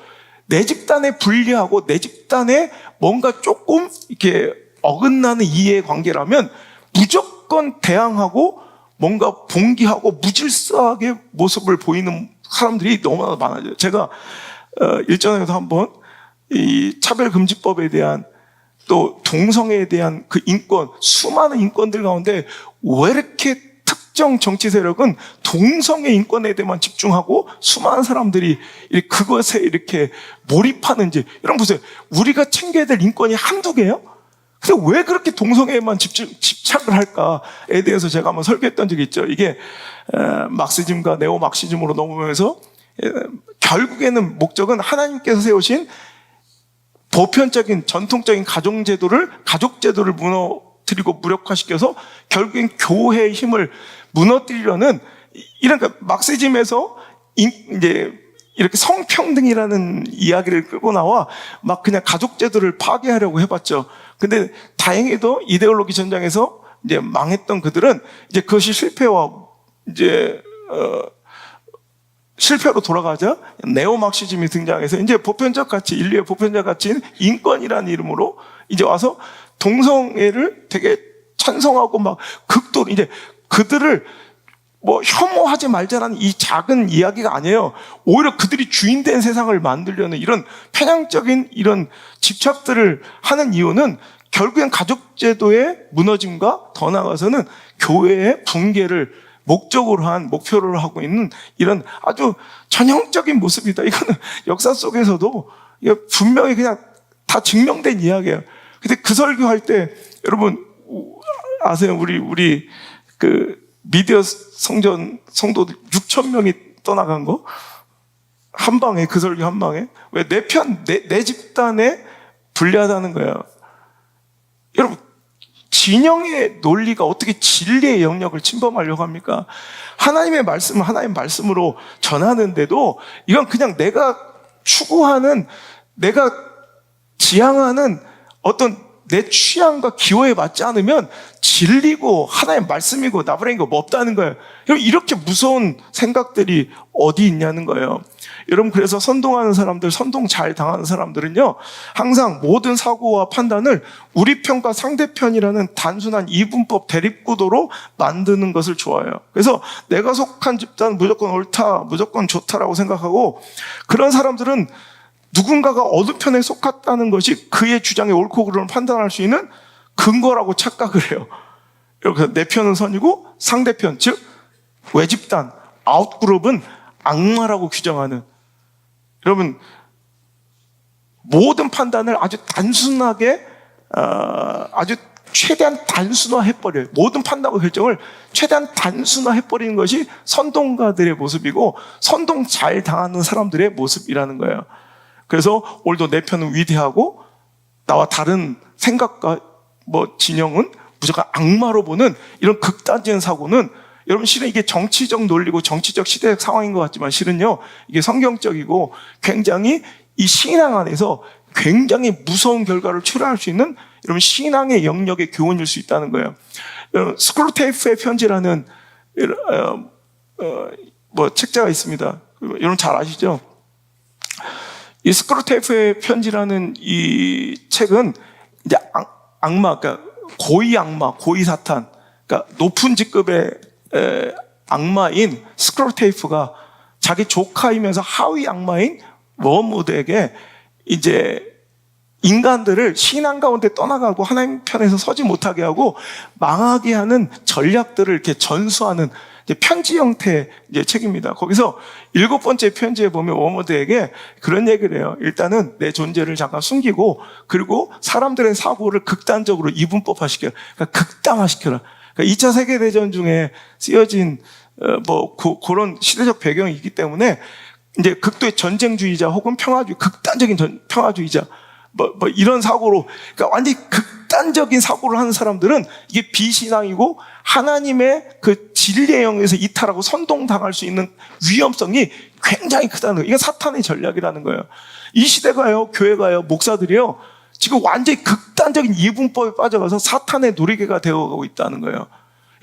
내 집단에 불리하고 내 집단에 뭔가 조금 이렇게 어긋나는 이해관계라면 무조건 대항하고 뭔가 봉기하고 무질서하게 모습을 보이는 사람들이 너무나 많아져요. 제가 일전에도 한번 이 차별금지법에 대한 또 동성애에 대한 그 인권, 수많은 인권들 가운데 왜 이렇게 특정 정치 세력은 동성애 인권에 대해만 집중하고 수많은 사람들이 그것에 이렇게 몰입하는지. 여러분 보세요. 우리가 챙겨야 될 인권이 한두 개예요? 근데 왜 그렇게 동성애에만 집착을 할까에 대해서 제가 한번 설교했던 적이 있죠. 이게 막시즘과 네오막시즘으로 넘어오면서 결국에는 목적은 하나님께서 세우신 보편적인 전통적인 가족제도를 무너뜨리고 무력화시켜서 결국엔 교회의 힘을 무너뜨리려는 이런 막시즘에서 이제 이렇게 성평등이라는 이야기를 끌고 나와 막 그냥 가족제도를 파괴하려고 해봤죠. 근데 다행히도 이데올로기 전장에서 이제 망했던 그들은 이제 그것이 실패로 돌아가자 네오막시즘이 등장해서 이제 보편적 가치, 인류의 보편적 가치인 인권이라는 이름으로 이제 와서 동성애를 되게 찬성하고 막 극도로 이제 그들을 혐오하지 말자라는 이 작은 이야기가 아니에요. 오히려 그들이 주인된 세상을 만들려는 이런 편향적인 이런 집착들을 하는 이유는 결국엔 가족제도의 무너짐과 더 나아가서는 교회의 붕괴를 목표로 하고 있는 이런 아주 전형적인 모습이다. 이거는 역사 속에서도 분명히 그냥 다 증명된 이야기예요. 근데 그 설교할 때 여러분 아세요? 우리 미디어 성도들 6,000명이 떠나간 거? 한 방에, 그 설교 한 방에? 왜 내 집단에 불리하다는 거예요. 여러분, 진영의 논리가 어떻게 진리의 영역을 침범하려고 합니까? 하나님의 말씀을 하나님의 말씀으로 전하는데도 이건 그냥 내가 추구하는, 내가 지향하는 어떤 내 취향과 기호에 맞지 않으면 진리고 하나의 말씀이고 나부랭이고 없다는 거예요. 이렇게 무서운 생각들이 어디 있냐는 거예요. 여러분, 그래서 선동하는 사람들, 선동 잘 당하는 사람들은요, 항상 모든 사고와 판단을 우리 편과 상대편이라는 단순한 이분법 대립구도로 만드는 것을 좋아해요. 그래서 내가 속한 집단 무조건 옳다, 무조건 좋다라고 생각하고, 그런 사람들은 누군가가 어느 편에 속았다는 것이 그의 주장의 옳고 그름을 판단할 수 있는 근거라고 착각을 해요. 그래서 내 편은 선이고 상대편, 즉 외집단, 아웃그룹은 악마라고 규정하는, 여러분, 모든 판단을 아주 단순하게 아주 최대한 단순화해버려요. 모든 판단과 결정을 최대한 단순화해버리는 것이 선동가들의 모습이고 선동 잘 당하는 사람들의 모습이라는 거예요. 그래서 오늘도 내 편은 위대하고 나와 다른 생각과 진영은 무조건 악마로 보는 이런 극단적인 사고는, 여러분, 실은 이게 정치적 논리고 정치적 시대적 상황인 것 같지만 실은요, 이게 성경적이고 굉장히 이 신앙 안에서 굉장히 무서운 결과를 초래할 수 있는, 여러분, 신앙의 영역의 교훈일 수 있다는 거예요. 스크루테이프의 편지라는 책자가 있습니다. 여러분 잘 아시죠? 이 스크루테이프의 편지라는 이 책은 이제 악마, 그러니까 고위 악마, 고위 사탄, 그러니까 높은 직급의 악마인 스크루테이프가 자기 조카이면서 하위 악마인 워무드에게 이제 인간들을 신앙 가운데 떠나가고 하나님 편에서 서지 못하게 하고 망하게 하는 전략들을 이렇게 전수하는 편지 형태의 책입니다. 거기서 7번째 편지에 보면 워무드에게 그런 얘기를 해요. 일단은 내 존재를 잠깐 숨기고, 그리고 사람들의 사고를 극단적으로 이분법화시켜라. 그러니까 극단화시켜라. 그러니까 2차 세계대전 중에 쓰여진 그런 시대적 배경이 있기 때문에 이제 극도의 전쟁주의자 혹은 극단적인 평화주의자 이런 사고로, 그러니까 완전히 극단적인 사고를 하는 사람들은 이게 비신앙이고 하나님의 그 진리의 영역에서 이탈하고 선동당할 수 있는 위험성이 굉장히 크다는 거예요. 이게 사탄의 전략이라는 거예요. 이 시대가요, 교회가요, 목사들이요, 지금 완전히 극단적인 이분법에 빠져가서 사탄의 놀이개가 되어가고 있다는 거예요.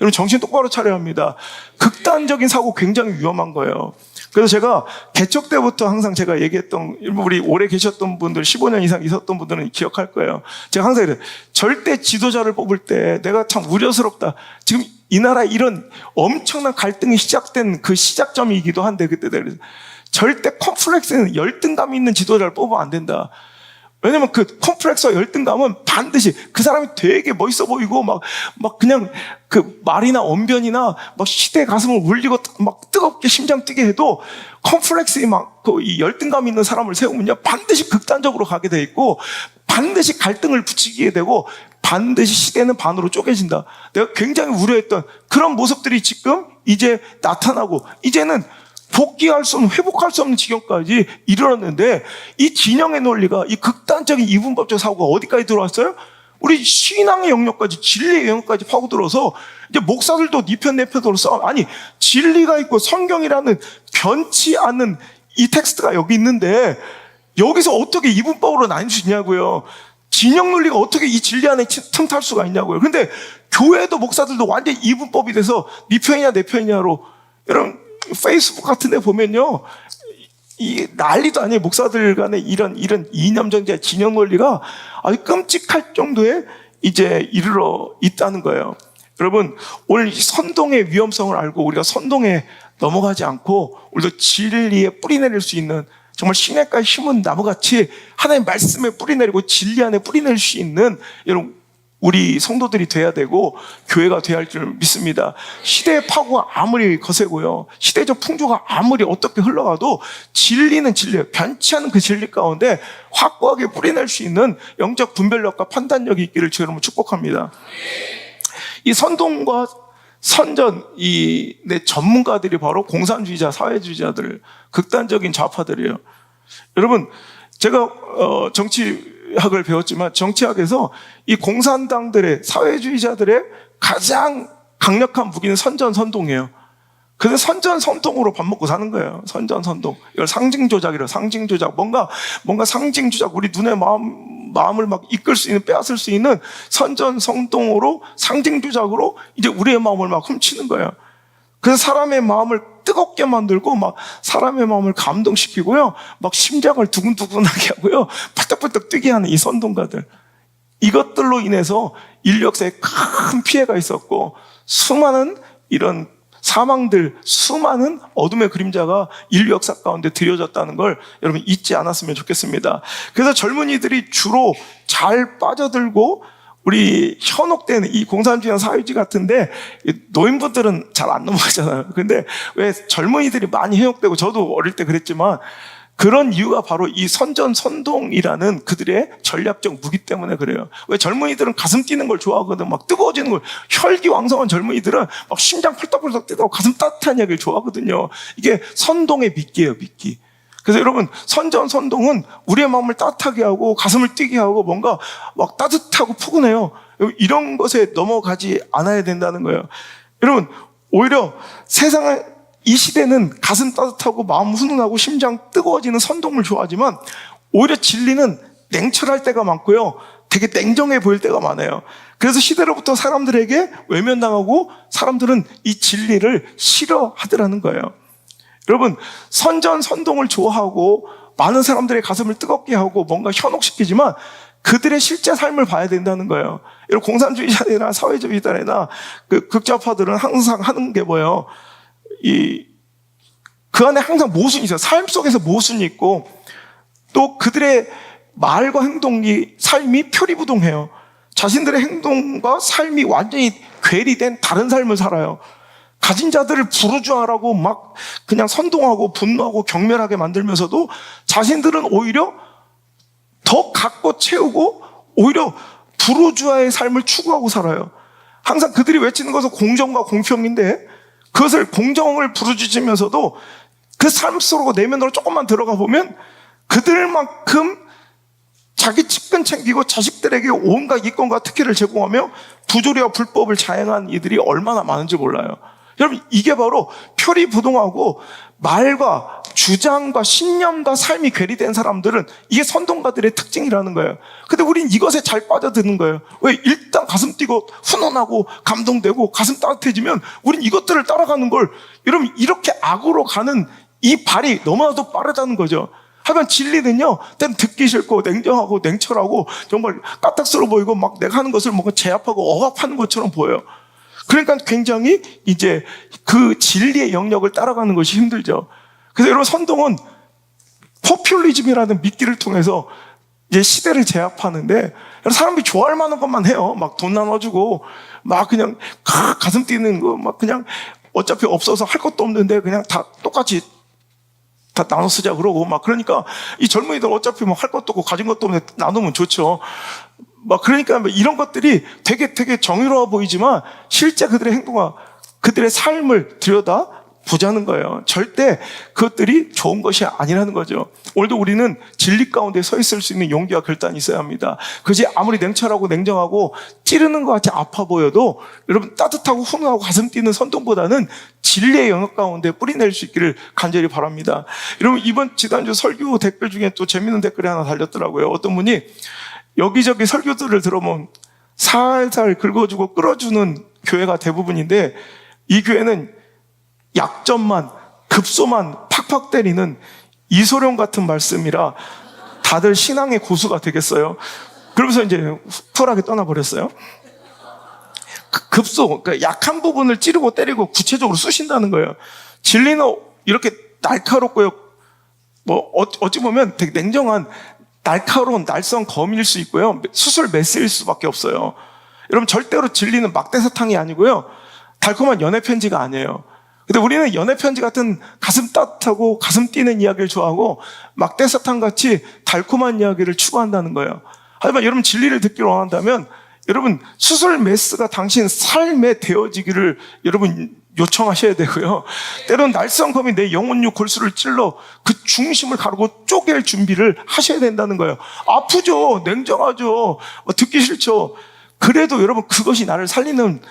여러분, 정신 똑바로 차려야 합니다. 극단적인 사고 굉장히 위험한 거예요. 그래서 제가 개척 때부터 항상 제가 얘기했던, 우리 오래 계셨던 분들, 15년 이상 있었던 분들은 기억할 거예요. 제가 항상 이래요. 절대 지도자를 뽑을 때 내가 참 우려스럽다. 지금 이 나라에 이런 엄청난 갈등이 시작된 그 시작점이기도 한데, 그때 내가 절대 컴플렉스는 열등감이 있는 지도자를 뽑으면 안 된다. 왜냐면 그 컴플렉스와 열등감은 반드시 그 사람이 되게 멋있어 보이고 막 그냥 그 말이나 언변이나 막 시대의 가슴을 울리고 막 뜨겁게 심장 뛰게 해도 컴플렉스에 이 열등감 있는 사람을 세우면요, 반드시 극단적으로 가게 돼 있고 반드시 갈등을 붙이게 되고 반드시 시대는 반으로 쪼개진다. 내가 굉장히 우려했던 그런 모습들이 지금 이제 나타나고 이제는 복귀할 수 없는, 회복할 수 없는 지경까지 이르렀는데, 이 진영의 논리가, 이 극단적인 이분법적 사고가 어디까지 들어왔어요? 우리 신앙의 영역까지, 진리의 영역까지 파고들어서 이제 목사들도 네 편 내 편으로 싸워. 아니, 진리가 있고 성경이라는 변치 않는 이 텍스트가 여기 있는데 여기서 어떻게 이분법으로 나뉠 수 있냐고요. 진영 논리가 어떻게 이 진리 안에 틈탈 수가 있냐고요. 근데 교회도 목사들도 완전히 이분법이 돼서 네 편이냐 내 편이냐로, 여러분, 페이스북 같은 데 보면요, 이 난리도 아니에요. 목사들 간에 이런 이념정제 진영 논리가 아주 끔찍할 정도에 이제 이르러 있다는 거예요. 여러분, 오늘 선동의 위험성을 알고 우리가 선동에 넘어가지 않고 우리도 진리에 뿌리 내릴 수 있는, 정말 시냇가에 심은 나무같이 하나님의 말씀에 뿌리 내리고 진리 안에 뿌리 내릴 수 있는, 여러분, 우리 성도들이 돼야 되고 교회가 돼야 할 줄 믿습니다. 시대의 파고가 아무리 거세고요, 시대적 풍조가 아무리 어떻게 흘러가도 진리는 진리예요. 변치 않은 그 진리 가운데 확고하게 뿌리낼 수 있는 영적 분별력과 판단력이 있기를 주 여러분 축복합니다. 이 선동과 선전, 내 전문가들이 바로 공산주의자, 사회주의자들, 극단적인 좌파들이에요. 여러분, 제가 정치학을 배웠지만 정치학에서 이 공산당들의, 사회주의자들의 가장 강력한 무기는 선전선동이에요. 그래서 선전선동으로 밥 먹고 사는 거예요. 선전선동. 이걸 상징조작이래요. 상징조작. 뭔가 상징조작. 우리 눈의 마음을 막 이끌 수 있는, 빼앗을 수 있는 선전선동으로, 상징조작으로 이제 우리의 마음을 막 훔치는 거예요. 그래서 사람의 마음을 뜨겁게 만들고 막 사람의 마음을 감동시키고요. 막 심장을 두근두근하게 하고요. 팔딱팔딱 뛰게 하는 이 선동가들. 이것들로 인해서 인류 역사에 큰 피해가 있었고 수많은 이런 사망들, 수많은 어둠의 그림자가 인류 역사 가운데 드려졌다는 걸 여러분 잊지 않았으면 좋겠습니다. 그래서 젊은이들이 주로 잘 빠져들고 우리 현혹된 이 공산주의나 사회주의 같은데 노인분들은 잘 안 넘어가잖아요. 근데 왜 젊은이들이 많이 현혹되고 저도 어릴 때 그랬지만 그런 이유가 바로 이 선전선동이라는 그들의 전략적 무기 때문에 그래요. 왜 젊은이들은 가슴 뛰는 걸 좋아하거든. 막 뜨거워지는 걸. 혈기왕성한 젊은이들은 막 심장 펄떡펄떡 뛰고 가슴 따뜻한 이야기를 좋아하거든요. 이게 선동의 미끼예요, 미끼. 그래서 여러분, 선전선동은 우리의 마음을 따뜻하게 하고 가슴을 뛰게 하고 뭔가 막 따뜻하고 푸근해요. 이런 것에 넘어가지 않아야 된다는 거예요. 여러분, 오히려 세상은 이 시대는 가슴 따뜻하고 마음 훈훈하고 심장 뜨거워지는 선동을 좋아하지만 오히려 진리는 냉철할 때가 많고요. 되게 냉정해 보일 때가 많아요. 그래서 시대로부터 사람들에게 외면당하고 사람들은 이 진리를 싫어하더라는 거예요. 여러분, 선전선동을 좋아하고 많은 사람들의 가슴을 뜨겁게 하고 뭔가 현혹시키지만 그들의 실제 삶을 봐야 된다는 거예요. 여러분, 공산주의자들이나 사회주의자들이나 그 극좌파들은 항상 하는 게 뭐예요? 그 안에 항상 모순이 있어요. 삶 속에서 모순이 있고 또 그들의 말과 행동이 삶이 표리부동해요. 자신들의 행동과 삶이 완전히 괴리된 다른 삶을 살아요. 가진 자들을 부르주아라고 막 그냥 선동하고 분노하고 경멸하게 만들면서도 자신들은 오히려 더 갖고 채우고 오히려 부르주아의 삶을 추구하고 살아요. 항상 그들이 외치는 것은 공정과 공평인데 그것을 공정을 부르짖으면서도 그 삶 속으로 내면으로 조금만 들어가 보면 그들만큼 자기 측근 챙기고 자식들에게 온갖 이권과 특혜를 제공하며 부조리와 불법을 자행한 이들이 얼마나 많은지 몰라요. 여러분, 이게 바로 표리부동하고 말과 주장과 신념과 삶이 괴리된 사람들은 이게 선동가들의 특징이라는 거예요. 근데 우린 이것에 잘 빠져드는 거예요. 왜? 일단 가슴 뛰고 훈훈하고 감동되고 가슴 따뜻해지면 우린 이것들을 따라가는 걸, 여러분, 이렇게 악으로 가는 이 발이 너무나도 빠르다는 거죠. 하지만 진리는요, 때는 듣기 싫고 냉정하고 냉철하고 정말 까딱스러워 보이고 막 내가 하는 것을 뭔가 제압하고 억압하는 것처럼 보여요. 그러니까 굉장히 이제 그 진리의 영역을 따라가는 것이 힘들죠. 그래서 여러분, 선동은 포퓰리즘이라는 미끼를 통해서 이제 시대를 제압하는데 사람들이 좋아할 만한 것만 해요. 막 돈 나눠주고 막 그냥 가슴 뛰는 거 막 그냥 어차피 없어서 할 것도 없는데 그냥 다 똑같이 다 나눠 쓰자 그러고 막 그러니까 이 젊은이들 어차피 뭐 할 것도 없고 가진 것도 없는데 나누면 좋죠. 막 그러니까 이런 것들이 되게 정의로워 보이지만 실제 그들의 행동과 그들의 삶을 들여다 보자는 거예요. 절대 그것들이 좋은 것이 아니라는 거죠. 오늘도 우리는 진리 가운데 서 있을 수 있는 용기와 결단이 있어야 합니다. 그것이 아무리 냉철하고 냉정하고 찌르는 것 같이 아파 보여도 여러분, 따뜻하고 훈훈하고 가슴 뛰는 선동보다는 진리의 영역 가운데 뿌리낼 수 있기를 간절히 바랍니다. 여러분, 이번 지난주 설교 댓글 중에 또 재밌는 댓글이 하나 달렸더라고요. 어떤 분이 여기저기 설교들을 들어보면 살살 긁어주고 끌어주는 교회가 대부분인데 이 교회는 약점만, 급소만 팍팍 때리는 이소룡 같은 말씀이라 다들 신앙의 고수가 되겠어요. 그러면서 이제 쿨하게 떠나버렸어요. 급소, 그러니까 약한 부분을 찌르고 때리고 구체적으로 쑤신다는 거예요. 진리는 이렇게 날카롭고요. 뭐 어찌 보면 되게 냉정한 날카로운 날선 검일 수 있고요. 수술 메스일 수밖에 없어요. 여러분, 절대로 진리는 막대사탕이 아니고요. 달콤한 연애 편지가 아니에요. 근데 우리는 연애 편지 같은 가슴 따뜻하고 가슴 뛰는 이야기를 좋아하고 막대사탕 같이 달콤한 이야기를 추구한다는 거예요. 하지만 여러분, 진리를 듣기를 원한다면 여러분, 수술 메스가 당신 삶에 되어지기를 여러분 요청하셔야 되고요. 때로는 날성검이 내 영혼유 골수를 찔러 그 중심을 가르고 쪼갤 준비를 하셔야 된다는 거예요. 아프죠. 냉정하죠. 듣기 싫죠. 그래도 여러분, 그것이 나를 살리는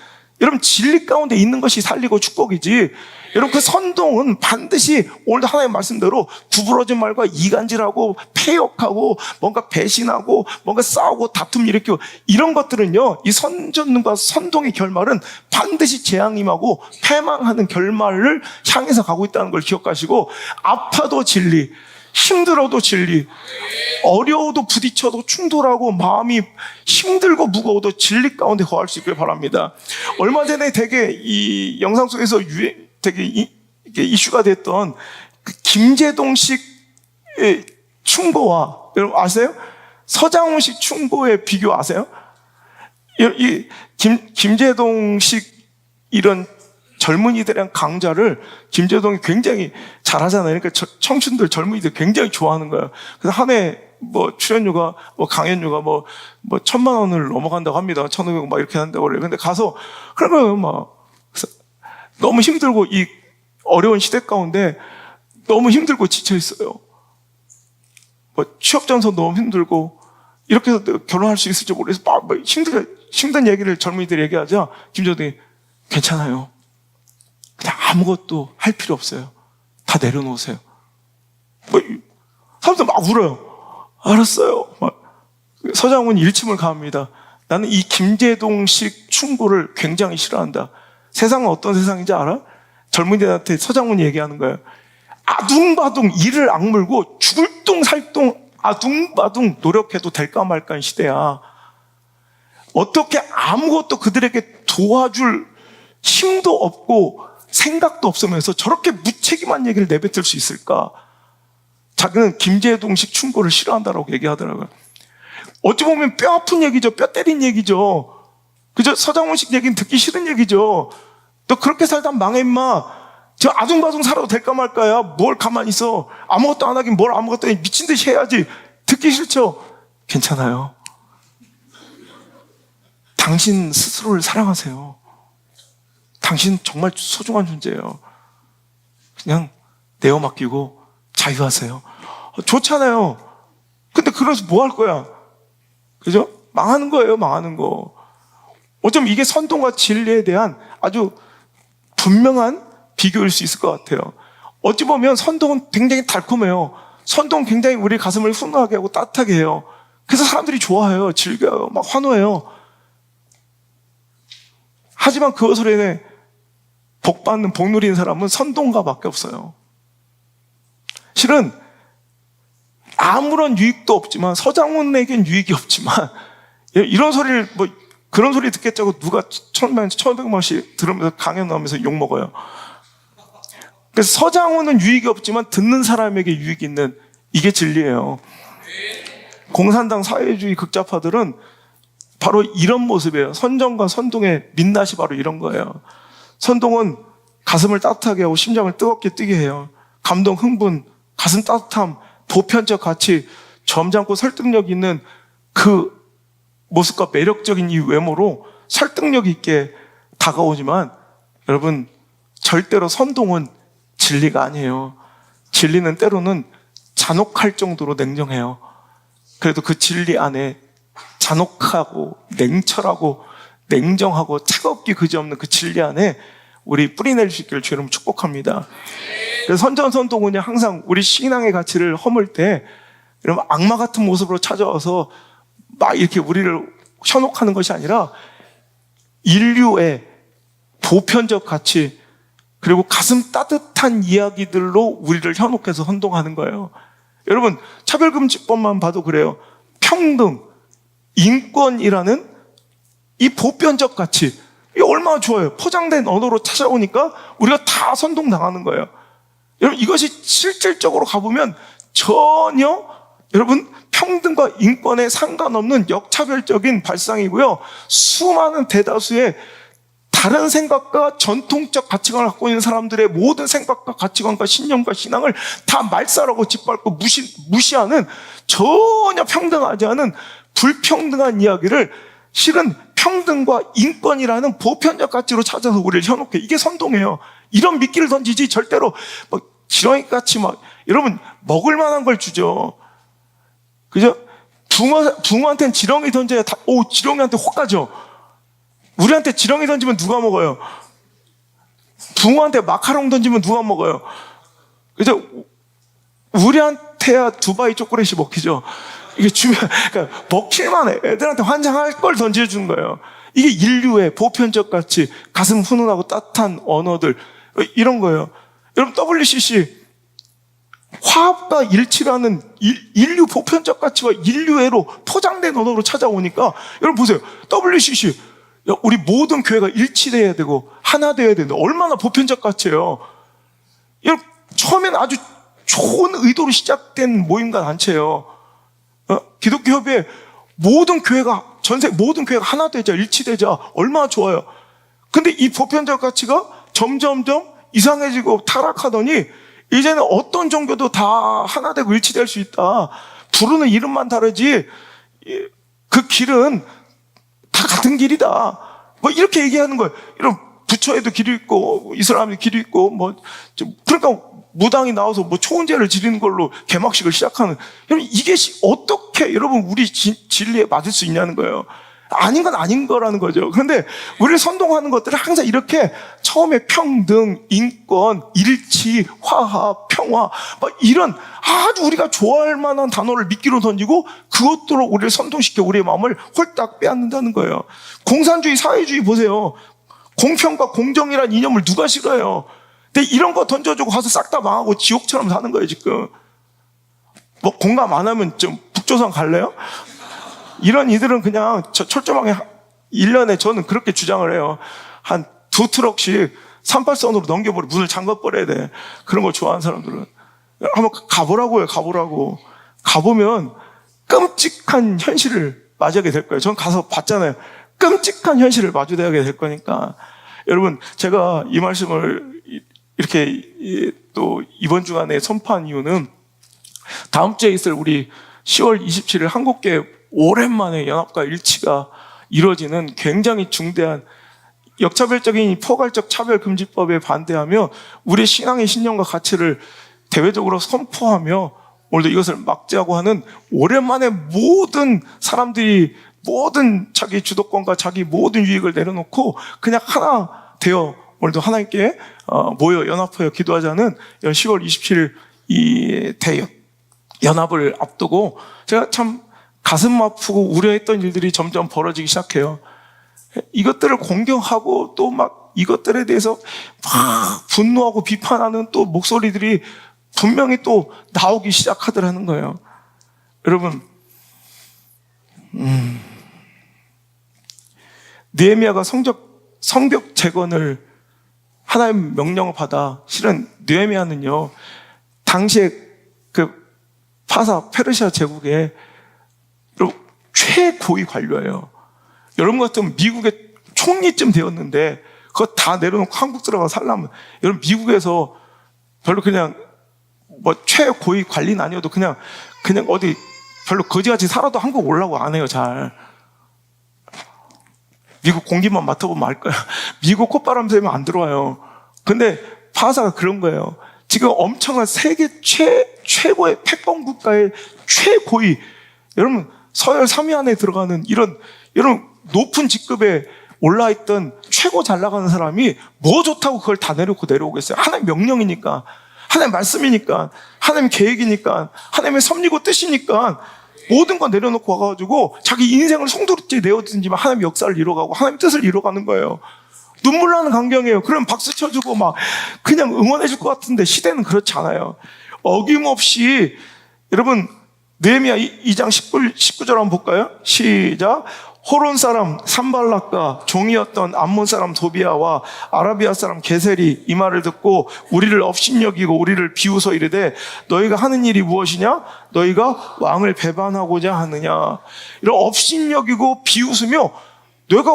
여러분 진리 가운데 있는 것이 살리고 축복이지. 여러분 그 선동은 반드시 오늘도 하나님의 말씀대로 구부러진 말과 이간질하고 패역하고 뭔가 배신하고 뭔가 싸우고 다툼 일으키고 이런 것들은요, 이 선전과 선동의 결말은 반드시 재앙임하고 패망하는 결말을 향해서 가고 있다는 걸 기억하시고, 아파도 진리, 힘들어도 진리, 어려워도 부딪혀도 충돌하고 마음이 힘들고 무거워도 진리 가운데 거할 수 있길 바랍니다. 얼마 전에 되게 이 영상 속에서 되게 이게 이슈가 됐던 그 김제동식 충고와, 여러분 아세요? 서장훈식 충고의 비교 아세요? 이 김제동식 이런 젊은이들이랑 강좌를 김제동이 굉장히 잘하잖아요. 그러니까 청춘들, 젊은이들 굉장히 좋아하는 거예요. 그래서 한 해 뭐 출연료가 뭐 강연료가 뭐 1,000만 원을 넘어간다고 합니다. 1,500원 막 이렇게 한다고 그래요. 근데 가서 그러면 막 너무 힘들고 이 어려운 시대 가운데 너무 힘들고 지쳐 있어요. 뭐 취업 전서 너무 힘들고 이렇게 해서 결혼할 수 있을지 모르겠어. 막 힘든 얘기를 젊은이들이 얘기하자 김제동이 괜찮아요. 그냥 아무것도 할 필요 없어요. 다 내려놓으세요. 사람들 막 울어요. 알았어요. 서장훈이 일침을 가합니다. 나는 이 김제동식 충고를 굉장히 싫어한다. 세상은 어떤 세상인지 알아? 젊은이들한테 서장훈이 얘기하는 거예요. 아둥바둥 이를 악물고 죽을 둥 살 둥 아둥바둥 노력해도 될까 말까인 시대야. 어떻게 아무것도 그들에게 도와줄 힘도 없고 생각도 없으면서 저렇게 무책임한 얘기를 내뱉을 수 있을까? 자기는 김제동식 충고를 싫어한다라고 얘기하더라고요. 어찌 보면 뼈 아픈 얘기죠. 뼈 때린 얘기죠. 그저 서장훈식 얘기는 듣기 싫은 얘기죠. 너 그렇게 살다 망해 임마. 저 아둥바둥 살아도 될까 말까야. 뭘 가만히 있어. 아무것도 안 하긴 뭘 아무것도 안 해. 미친 듯이 해야지. 듣기 싫죠. 괜찮아요. 당신 스스로를 사랑하세요. 당신 정말 소중한 존재예요. 그냥 내어 맡기고 자유하세요. 좋잖아요. 근데 그래서 뭐 할 거야? 그죠? 망하는 거예요, 망하는 거. 어쩌면 이게 선동과 진리에 대한 아주 분명한 비교일 수 있을 것 같아요. 어찌 보면 선동은 굉장히 달콤해요. 선동은 굉장히 우리 가슴을 훈훈하게 하고 따뜻하게 해요. 그래서 사람들이 좋아해요, 즐겨요, 막 환호해요. 하지만 그것으로 인해 복받는, 복 누리는 사람은 선동가밖에 없어요. 실은 아무런 유익도 없지만, 서장훈에겐 유익이 없지만, 이런 소리를 그런 소리 듣겠자고 누가 1,500만원씩 들으면서 강연 나오면서 욕먹어요. 그래서 서장훈은 유익이 없지만 듣는 사람에게 유익이 있는, 이게 진리예요. 공산당 사회주의 극좌파들은 바로 이런 모습이에요. 선정과 선동의 민낯이 바로 이런 거예요. 선동은 가슴을 따뜻하게 하고 심장을 뜨겁게 뛰게 해요. 감동, 흥분, 가슴 따뜻함, 보편적 가치, 점잖고 설득력 있는 그 모습과 매력적인 이 외모로 설득력 있게 다가오지만, 여러분 절대로 선동은 진리가 아니에요. 진리는 때로는 잔혹할 정도로 냉정해요. 그래도 그 진리 안에 잔혹하고 냉철하고 냉정하고 차갑기 그지없는 그 진리 안에 우리 뿌리낼 수 있기를 주님 축복합니다. 그래서 선전선동은요, 항상 우리 신앙의 가치를 허물 때 여러분 악마 같은 모습으로 찾아와서 막 이렇게 우리를 현혹하는 것이 아니라 인류의 보편적 가치, 그리고 가슴 따뜻한 이야기들로 우리를 현혹해서 선동하는 거예요. 여러분 차별금지법만 봐도 그래요. 평등, 인권이라는 이 보편적 가치, 이게 얼마나 좋아요. 포장된 언어로 찾아오니까 우리가 다 선동당하는 거예요. 여러분 이것이 실질적으로 가보면 전혀 여러분 평등과 인권에 상관없는 역차별적인 발상이고요. 수많은 대다수의 다른 생각과 전통적 가치관을 갖고 있는 사람들의 모든 생각과 가치관과 신념과 신앙을 다 말살하고 짓밟고 무시하는, 전혀 평등하지 않은 불평등한 이야기를 실은 평등과 인권이라는 보편적 가치로 찾아서 우리를 현혹해. 이게 선동이에요. 이런 미끼를 던지지 절대로 막 지렁이같이 막, 여러분 먹을 만한 걸 주죠. 그죠? 붕어한테는 지렁이 던져야 지렁이한테 혹 가죠. 우리한테 지렁이 던지면 누가 먹어요? 붕어한테 마카롱 던지면 누가 먹어요? 이제 우리한테야 두바이 초콜릿이 먹히죠. 이게 그러니까 먹힐만 해. 애들한테 환장할 걸 던져주는 거예요. 이게 인류의 보편적 가치, 가슴 훈훈하고 따뜻한 언어들, 이런 거예요. 여러분, WCC, 화합과 일치라는 인류 보편적 가치와 인류애로 포장된 언어로 찾아오니까, 여러분 보세요. WCC, 우리 모든 교회가 일치돼야 되고, 하나 되어야 되는데, 얼마나 보편적 가치예요. 여러분, 처음엔 아주 좋은 의도로 시작된 모임과 단체예요. 기독교 협의회 모든 교회가, 전세 모든 교회가 하나 되자, 일치되자, 얼마나 좋아요. 근데 이 보편적 가치가 점점점 이상해지고 타락하더니, 이제는 어떤 종교도 다 하나 되고 일치될 수 있다. 부르는 이름만 다르지, 그 길은 다 같은 길이다. 뭐 이렇게 얘기하는 거예요. 이런 부처에도 길이 있고, 이슬람에도 길이 있고, 그러니까 무당이 나와서 초은제를 지르는 걸로 개막식을 시작하는. 여러분, 이게 어떻게 여러분 우리 진리에 맞을 수 있냐는 거예요. 아닌 건 아닌 거라는 거죠. 그런데 우리를 선동하는 것들은 항상 이렇게 처음에 평등, 인권, 일치, 화합, 평화, 이런 아주 우리가 좋아할 만한 단어를 미끼로 던지고 그것들로 우리를 선동시켜 우리의 마음을 홀딱 빼앗는다는 거예요. 공산주의, 사회주의 보세요. 공평과 공정이라는 이념을 누가 싫어해요? 근데 이런 거 던져주고 가서 싹 다 망하고 지옥처럼 사는 거예요, 지금. 공감 안 하면 좀 북조선 갈래요? 이런 이들은 그냥 철저하게 1년에 저는 그렇게 주장을 해요. 한 2트럭씩 38선으로 넘겨버려, 문을 잠가버려야 돼. 그런 걸 좋아하는 사람들은. 한번 가보라고요, 가보라고. 가보면 끔찍한 현실을 맞이하게 될 거예요. 전 가서 봤잖아요. 끔찍한 현실을 마주하게 될 거니까. 여러분, 제가 이 말씀을 이렇게 또 이번 주간에 선포한 이유는 다음 주에 있을 우리 10월 27일 한국교회 오랜만에 연합과 일치가 이루어지는 굉장히 중대한 역차별적인 포괄적 차별금지법에 반대하며 우리 신앙의 신념과 가치를 대외적으로 선포하며 오늘도 이것을 막자고 하는 오랜만에 모든 사람들이 모든 자기 주도권과 자기 모든 유익을 내려놓고 그냥 하나 되어 오늘도 하나님께 모여 연합하여 기도하자는 10월 27일 이 대연합을 앞두고 제가 참 가슴 아프고 우려했던 일들이 점점 벌어지기 시작해요. 이것들을 공경하고 또 막 이것들에 대해서 막 분노하고 비판하는 또 목소리들이 분명히 또 나오기 시작하더라는 거예요. 여러분, 느헤미야가 성벽 재건을 하나님 명령을 받아, 실은 느헤미야는요, 당시에 그 파사 페르시아 제국의 최고위 관료예요. 여러분 같으면 미국의 총리쯤 되었는데 그거 다 내려놓고 한국 들어가 살려면, 여러분 미국에서 별로 그냥 최고위 관리는 아니어도 그냥 어디 별로 거지같이 살아도 한국 오려고 안 해요, 잘. 미국 공기만 맡아보면 알 거야. 미국 콧바람 쐬면 안 들어와요. 근데 파사가 그런 거예요. 지금 엄청난 세계 최고의 패권 국가의 최고위, 여러분 서열 3위 안에 들어가는 이런 높은 직급에 올라있던 최고 잘 나가는 사람이 뭐 좋다고 그걸 다 내려놓고 내려오겠어요? 하나님 명령이니까, 하나님 말씀이니까, 하나님 계획이니까, 하나님의 섭리고 뜻이니까 모든 거 내려놓고 와가지고 자기 인생을 송두리째 내어든지만 하나님 역사를 이뤄가고 하나님 뜻을 이뤄가는 거예요. 눈물 나는 광경이에요. 그럼 박수 쳐주고 막 그냥 응원해줄 것 같은데 시대는 그렇지 않아요. 어김없이 여러분 느헤미야 2장 19절 한번 볼까요? 시작. 호론 사람 산발락과 종이었던 암몬 사람 도비아와 아라비아 사람 게셀이 이 말을 듣고 우리를 업신여기고 우리를 비웃어 이르되 너희가 하는 일이 무엇이냐? 너희가 왕을 배반하고자 하느냐? 이런 업신여기고 비웃으며 내가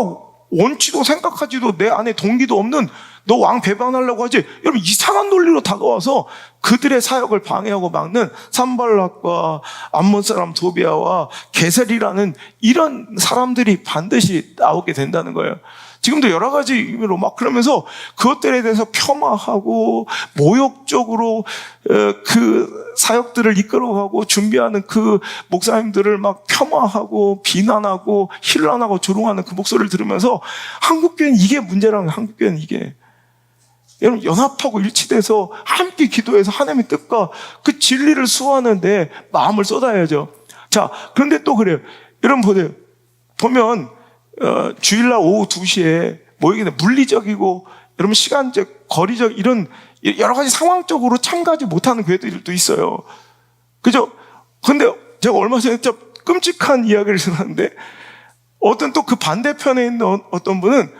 원치도 생각하지도 내 안에 동기도 없는 너 왕 배반하려고 하지? 여러분 이상한 논리로 다가와서 그들의 사역을 방해하고 막는 산발락과 암몬 사람 도비아와 게셀이라는 이런 사람들이 반드시 나오게 된다는 거예요. 지금도 여러 가지 의미로 막 그러면서 그것들에 대해서 폄하하고 모욕적으로 그 사역들을 이끌어가고 준비하는 그 목사님들을 막 폄하하고 비난하고 힐난하고 조롱하는 그 목소리를 들으면서 한국교회는 이게 문제라는 거예요. 한국교회는 이게. 여러분 연합하고 일치돼서 함께 기도해서 하나님의 뜻과 그 진리를 수호하는데 마음을 쏟아야죠. 자, 그런데 또 그래요. 여러분 보세요. 보면 주일날 오후 2시에 모이게 돼 물리적이고 여러분 시간적, 거리적 이런 여러 가지 상황적으로 참가하지 못하는 교회들도 있어요. 그죠? 근데 제가 얼마 전에 진짜 끔찍한 이야기를 들었는데 어떤 또 그 반대편에 있는 어떤 분은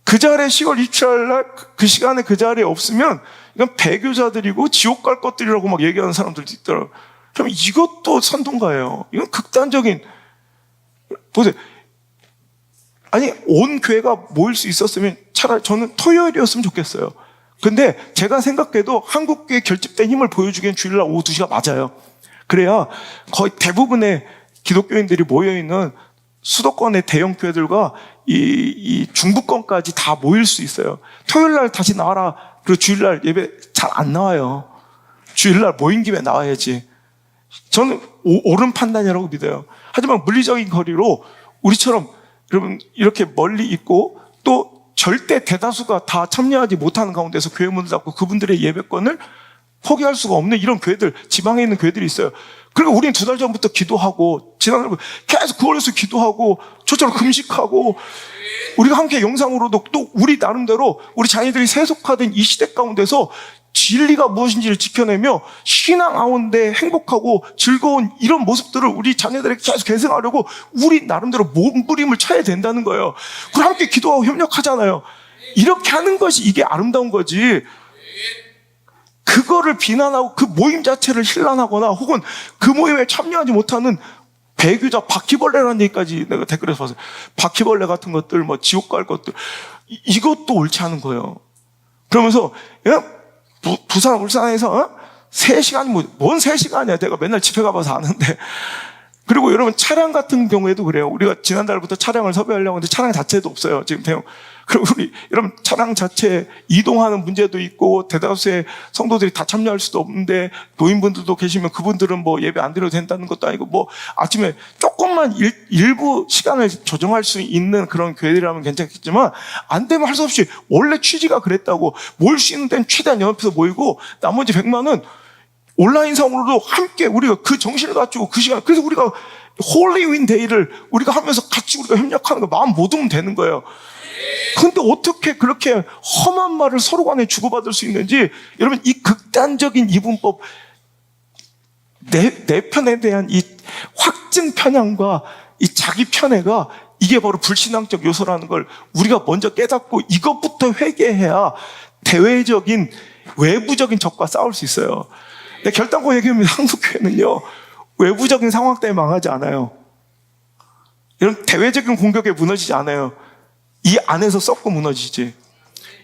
그 자리에 10월 27일 날 그 시간에 그 자리에 없으면 이건 배교자들이고 지옥 갈 것들이라고 막 얘기하는 사람들도 있더라고요. 그럼 이것도 선동가예요. 이건 극단적인. 보세요. 아니 온 교회가 모일 수 있었으면 차라리 저는 토요일이었으면 좋겠어요. 근데 제가 생각해도 한국교회 결집된 힘을 보여주기엔 주일날 오후 2시가 맞아요. 그래야 거의 대부분의 기독교인들이 모여있는 수도권의 대형 교회들과 이 중부권까지 다 모일 수 있어요. 토요일날 다시 나와라. 그리고 주일날 예배 잘 안 나와요. 주일날 모인 김에 나와야지. 저는 옳은 판단이라고 믿어요. 하지만 물리적인 거리로 우리처럼 여러분 이렇게 멀리 있고 또 절대 대다수가 다 참여하지 못하는 가운데서 교회 문을 닫고 그분들의 예배권을 포기할 수가 없는 이런 교회들, 지방에 있는 교회들이 있어요. 그리고 우리는 2달 전부터 기도하고 지난달 계속 9월에서 기도하고 저처럼 금식하고 우리가 함께 영상으로도 또 우리 나름대로 우리 자녀들이 세속화된 이 시대 가운데서 진리가 무엇인지를 지켜내며 신앙 가운데 행복하고 즐거운 이런 모습들을 우리 자녀들에게 계속 계승하려고 우리 나름대로 몸부림을 쳐야 된다는 거예요. 그리고 함께 기도하고 협력하잖아요. 이렇게 하는 것이 이게 아름다운 거지. 그거를 비난하고 그 모임 자체를 힐난하거나 혹은 그 모임에 참여하지 못하는 배교자 바퀴벌레라는 얘기까지 내가 댓글에서 봤어요. 바퀴벌레 같은 것들, 뭐 지옥 갈 것들, 이것도 옳지 않은 거예요. 그러면서 부산, 울산에서 3시간이 뭔 3시간이야. 내가 맨날 집회 가봐서 아는데. 그리고 여러분 차량 같은 경우에도 그래요. 우리가 지난달부터 차량을 섭외하려고 하는데 차량 자체도 없어요. 지금 대형. 그리고 우리 여러분 차량 자체 이동하는 문제도 있고 대다수의 성도들이 다 참여할 수도 없는데 노인분들도 계시면 그분들은 뭐 예배 안 드려도 된다는 것도 아니고 뭐 아침에 조금만 일부 시간을 조정할 수 있는 그런 교회들이라면 괜찮겠지만 안 되면 할 수 없이 원래 취지가 그랬다고 모일 수 있는 데는 최대한 연합해서 모이고 나머지 100만은 온라인상으로도 함께 우리가 그 정신을 갖추고 그 시간, 그래서 우리가 홀리윈 데이를 우리가 하면서 같이 우리가 협력하는 거 마음 못 두면 되는 거예요. 근데 어떻게 그렇게 험한 말을 서로 간에 주고받을 수 있는지 여러분 이 극단적인 이분법 내 편에 대한 이 확증 편향과 이 자기 편애가 이게 바로 불신앙적 요소라는 걸 우리가 먼저 깨닫고 이것부터 회개해야 대외적인 외부적인 적과 싸울 수 있어요. 결단코 얘기하면 한국교회는요 외부적인 상황 때문에 망하지 않아요. 이런 대외적인 공격에 무너지지 않아요. 이 안에서 썩고 무너지지.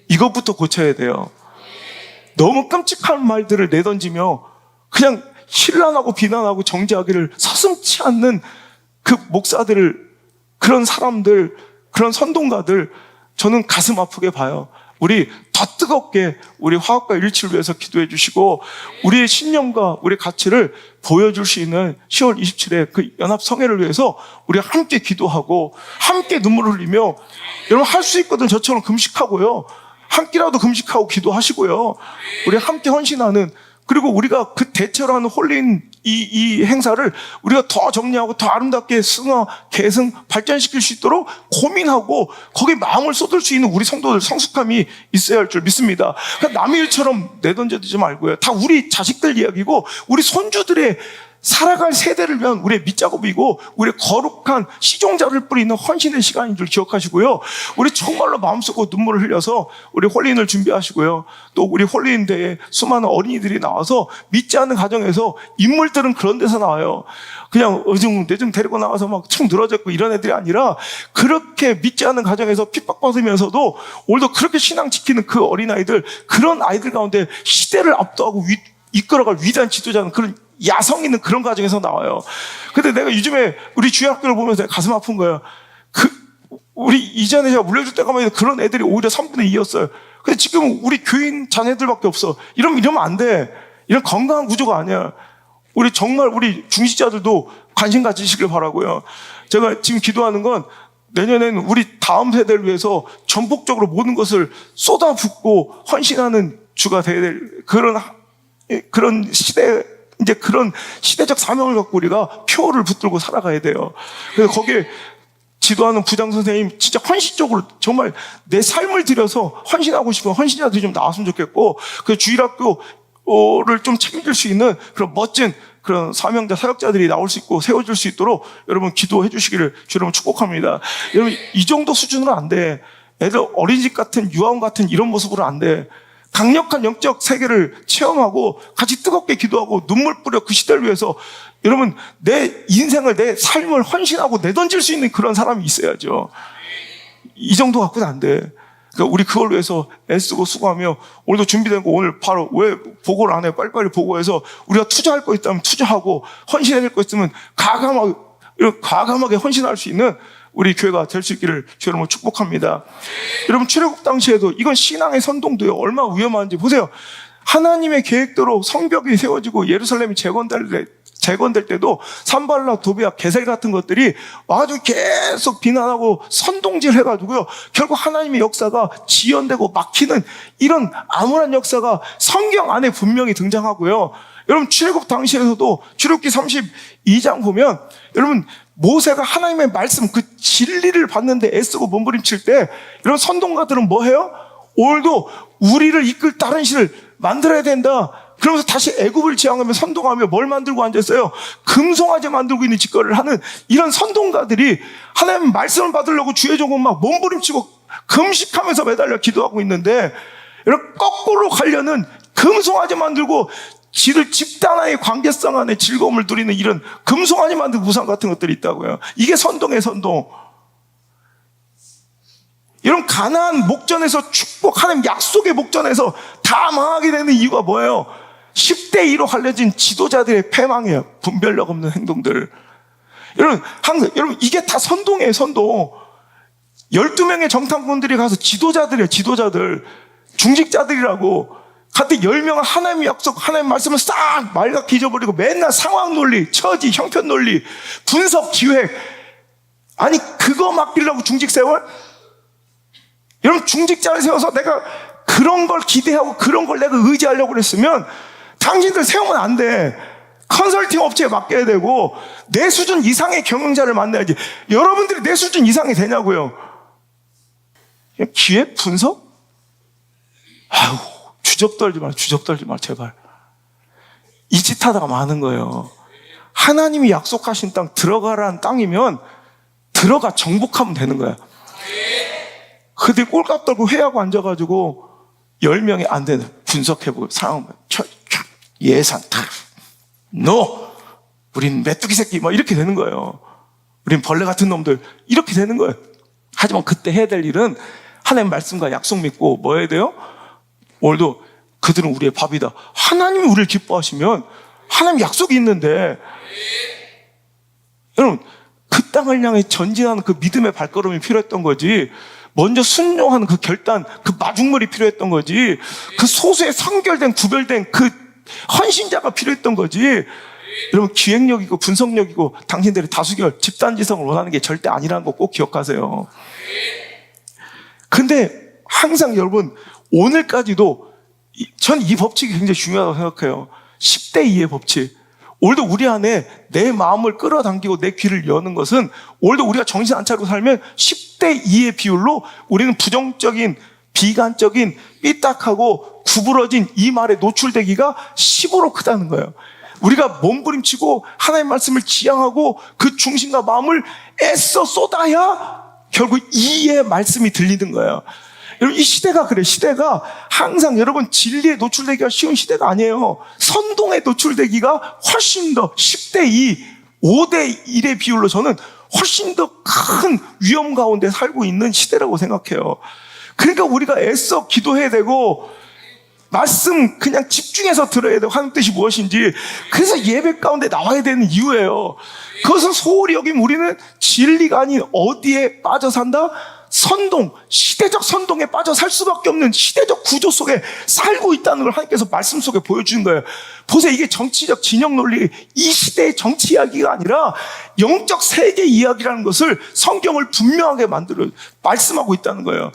이것부터 고쳐야 돼요. 너무 끔찍한 말들을 내던지며 그냥 힐난하고 비난하고 정죄하기를 서슴지 않는 그 목사들을, 그런 사람들, 그런 선동가들 저는 가슴 아프게 봐요. 우리 더 뜨겁게 우리 화합과 일치를 위해서 기도해 주시고 우리의 신념과 우리의 가치를 보여줄 수 있는 10월 27일 그 연합 성회를 위해서 우리가 함께 기도하고 함께 눈물을 흘리며 여러분 할 수 있거든. 저처럼 금식하고요. 한 끼라도 금식하고 기도하시고요. 우리 함께 헌신하는, 그리고 우리가 그 대체로 하는 홀린 이 행사를 우리가 더 정리하고 더 아름답게 승화, 계승, 발전시킬 수 있도록 고민하고 거기에 마음을 쏟을 수 있는 우리 성도들 성숙함이 있어야 할 줄 믿습니다. 그러니까 남의 일처럼 내던져두지 말고요. 다 우리 자식들 이야기고 우리 손주들의 살아갈 세대를 위한 우리의 밑작업이고 우리의 거룩한 시종자를 뿌리는 헌신의 시간인 줄 기억하시고요. 우리 정말로 마음속으로 눈물을 흘려서 우리 홀리인을 준비하시고요. 또 우리 홀리인대에 수많은 어린이들이 나와서 믿지 않는 가정에서 인물들은 그런 데서 나와요. 그냥 어중대중 데리고 나와서 막 툭 늘어졌고 이런 애들이 아니라 그렇게 믿지 않는 가정에서 핍박받으면서도 오늘도 그렇게 신앙 지키는 그 어린아이들, 그런 아이들 가운데 시대를 압도하고 이끌어갈 위대한 지도자는 그런 야성 있는 그런 과정에서 나와요. 근데 내가 요즘에 우리 주일학교를 보면서 가슴 아픈 거예요. 우리 이전에 제가 물려줄 때가만 해도 그런 애들이 오히려 3분의 2였어요. 근데 지금 우리 교인 자녀들밖에 없어. 이러면 안 돼. 이런 건강한 구조가 아니야. 우리 정말 우리 중직자들도 관심 가지시길 바라고요. 제가 지금 기도하는 건 내년에는 우리 다음 세대를 위해서 전폭적으로 모든 것을 쏟아붓고 헌신하는 주가 되어야 될 그런 시대, 이제 그런 시대적 사명을 갖고 우리가 표를 붙들고 살아가야 돼요. 그래서 거기에 지도하는 부장 선생님 진짜 헌신적으로 정말 내 삶을 들여서 헌신하고 싶은 헌신자들이 좀 나왔으면 좋겠고, 그 주일학교를 좀 책임질 수 있는 그런 멋진 그런 사명자, 사역자들이 나올 수 있고 세워질 수 있도록 여러분 기도해 주시기를 주 여러분 축복합니다. 여러분 이 정도 수준으로 안 돼. 애들 어린이집 같은 유아원 같은 이런 모습으로 안 돼. 강력한 영적 세계를 체험하고 같이 뜨겁게 기도하고 눈물 뿌려 그 시대를 위해서 여러분 내 인생을, 내 삶을 헌신하고 내던질 수 있는 그런 사람이 있어야죠. 이 정도 갖고는 안 돼. 그러니까 우리 그걸 위해서 애쓰고 수고하며 오늘도 준비된 거 오늘 바로 왜 보고를 안 해? 빨리빨리 보고해서 우리가 투자할 거 있다면 투자하고 헌신해야 될 거 있으면 과감하게 헌신할 수 있는 우리 교회가 될 수 있기를 주 여러분 축복합니다. 여러분 출애굽 당시에도 이건 신앙의 선동도요. 얼마나 위험한지 보세요. 하나님의 계획대로 성벽이 세워지고 예루살렘이 재건될 때도 산발락, 도비아, 게셀 같은 것들이 와가지고 계속 비난하고 선동질 해가지고요. 결국 하나님의 역사가 지연되고 막히는 이런 암울한 역사가 성경 안에 분명히 등장하고요. 여러분 출애굽 당시에서도 출애굽기 32장 보면 여러분 모세가 하나님의 말씀 그 진리를 받는데 애쓰고 몸부림칠 때 이런 선동가들은 뭐 해요? 오늘도 우리를 이끌 다른 신을 만들어야 된다. 그러면서 다시 애굽을 지향하며 선동하며 뭘 만들고 앉았어요? 금송아지 만들고 있는 짓거리를 하는 이런 선동가들이 하나님 말씀을 받으려고 주의 종은 막 몸부림치고 금식하면서 매달려 기도하고 있는데 이런 거꾸로 가려는 금송아지 만들고 지를 집단 안의 관계성 안에 즐거움을 누리는 이런 금송아지 만든 우상 같은 것들이 있다고요. 이게 선동의 선동. 이런 가나안 목전에서 축복, 하나님 약속의 목전에서 다 망하게 되는 이유가 뭐예요? 10대 2로 갈려진 지도자들의 패망이에요. 분별력 없는 행동들. 여러분 이게 다 선동이에요. 선동. 12명의 정탐꾼들이 가서 지도자들이에요. 지도자들. 중직자들이라고. 그때 10명은 하나님의 약속, 하나님의 말씀을 싹 말갛게 잊어버리고 맨날 상황 논리, 처지, 형편 논리, 분석, 기획. 아니 그거 맡기려고 중직 세월? 여러분 중직자를 세워서 내가 그런 걸 기대하고 그런 걸 내가 의지하려고 그랬으면 당신들 세우면 안 돼. 컨설팅 업체에 맡겨야 되고 내 수준 이상의 경영자를 만나야지. 여러분들이 내 수준 이상이 되냐고요. 기획 분석? 아유 주접 떨지 마 제발. 이 짓 하다가 많은 거예요. 하나님이 약속하신 땅 들어가라는 땅이면 들어가 정복하면 되는 거야. 그들 꼴값 떨고 회하고 앉아가지고 10명이 안 되는 분석해보고 상황 예산 우린 메뚜기 새끼 막 이렇게 되는 거예요. 우린 벌레 같은 놈들 이렇게 되는 거예요. 하지만 그때 해야 될 일은 하나님 말씀과 약속 믿고 뭐 해야 돼요? 오늘도 그들은 우리의 밥이다. 하나님이 우리를 기뻐하시면 하나님 약속이 있는데 여러분 그 땅을 향해 전진하는 그 믿음의 발걸음이 필요했던 거지. 먼저 순종하는 그 결단, 그 마중물이 필요했던 거지. 그 소수의 선결된, 구별된 그 헌신자가 필요했던 거지. 여러분 기획력이고 분석력이고 당신들의 다수결, 집단지성을 원하는 게 절대 아니라는 거 꼭 기억하세요. 근데 항상 여러분 오늘까지도 전 이 법칙이 굉장히 중요하다고 생각해요. 10대 2의 법칙. 오늘도 우리 안에 내 마음을 끌어당기고 내 귀를 여는 것은 오늘도 우리가 정신 안 차리고 살면 10대 2의 비율로 우리는 부정적인, 비관적인, 삐딱하고 구부러진 이 말에 노출되기가 10으로 크다는 거예요. 우리가 몸부림치고 하나님의 말씀을 지향하고 그 중심과 마음을 애써 쏟아야 결국 2의 말씀이 들리는 거예요. 여러분 이 시대가 그래. 시대가 항상 여러분 진리에 노출되기가 쉬운 시대가 아니에요. 선동에 노출되기가 훨씬 더 10대 2, 5대 1의 비율로 저는 훨씬 더 큰 위험 가운데 살고 있는 시대라고 생각해요. 그러니까 우리가 애써 기도해야 되고 말씀 그냥 집중해서 들어야 돼요. 하는 뜻이 무엇인지. 그래서 예배 가운데 나와야 되는 이유예요. 그것을 소홀히 여기면 우리는 진리가 아닌 어디에 빠져 산다? 선동, 시대적 선동에 빠져 살 수밖에 없는 시대적 구조 속에 살고 있다는 걸 하나님께서 말씀 속에 보여주는 거예요. 보세요. 이게 정치적 진영 논리, 이 시대의 정치 이야기가 아니라 영적 세계 이야기라는 것을 성경을 분명하게 말씀하고 있다는 거예요.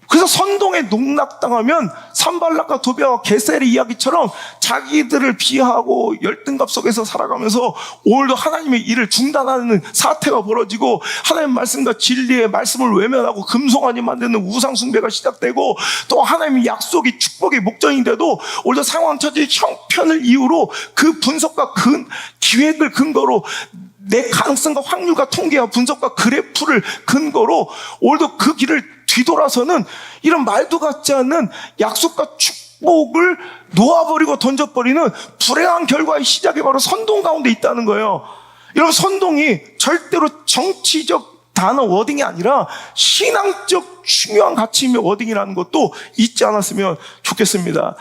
그래서 선동에 농락당하면 산발락과 도비아와 게셀의 이야기처럼 자기들을 비하하고 열등감 속에서 살아가면서 오늘도 하나님의 일을 중단하는 사태가 벌어지고 하나님 말씀과 진리의 말씀을 외면하고 금송아지 만드는 우상숭배가 시작되고 또 하나님의 약속이 축복의 목전인데도 오늘도 상황 처지 형편을 이유로 그 분석과 기획을 근거로 내 가능성과 확률과 통계와 분석과 그래프를 근거로 오늘도 그 길을 뒤돌아서는 이런 말도 같지 않는 약속과 축복을 놓아버리고 던져버리는 불행한 결과의 시작이 바로 선동 가운데 있다는 거예요. 여러분, 선동이 절대로 정치적 단어 워딩이 아니라 신앙적 중요한 가치이며 워딩이라는 것도 잊지 않았으면 좋겠습니다.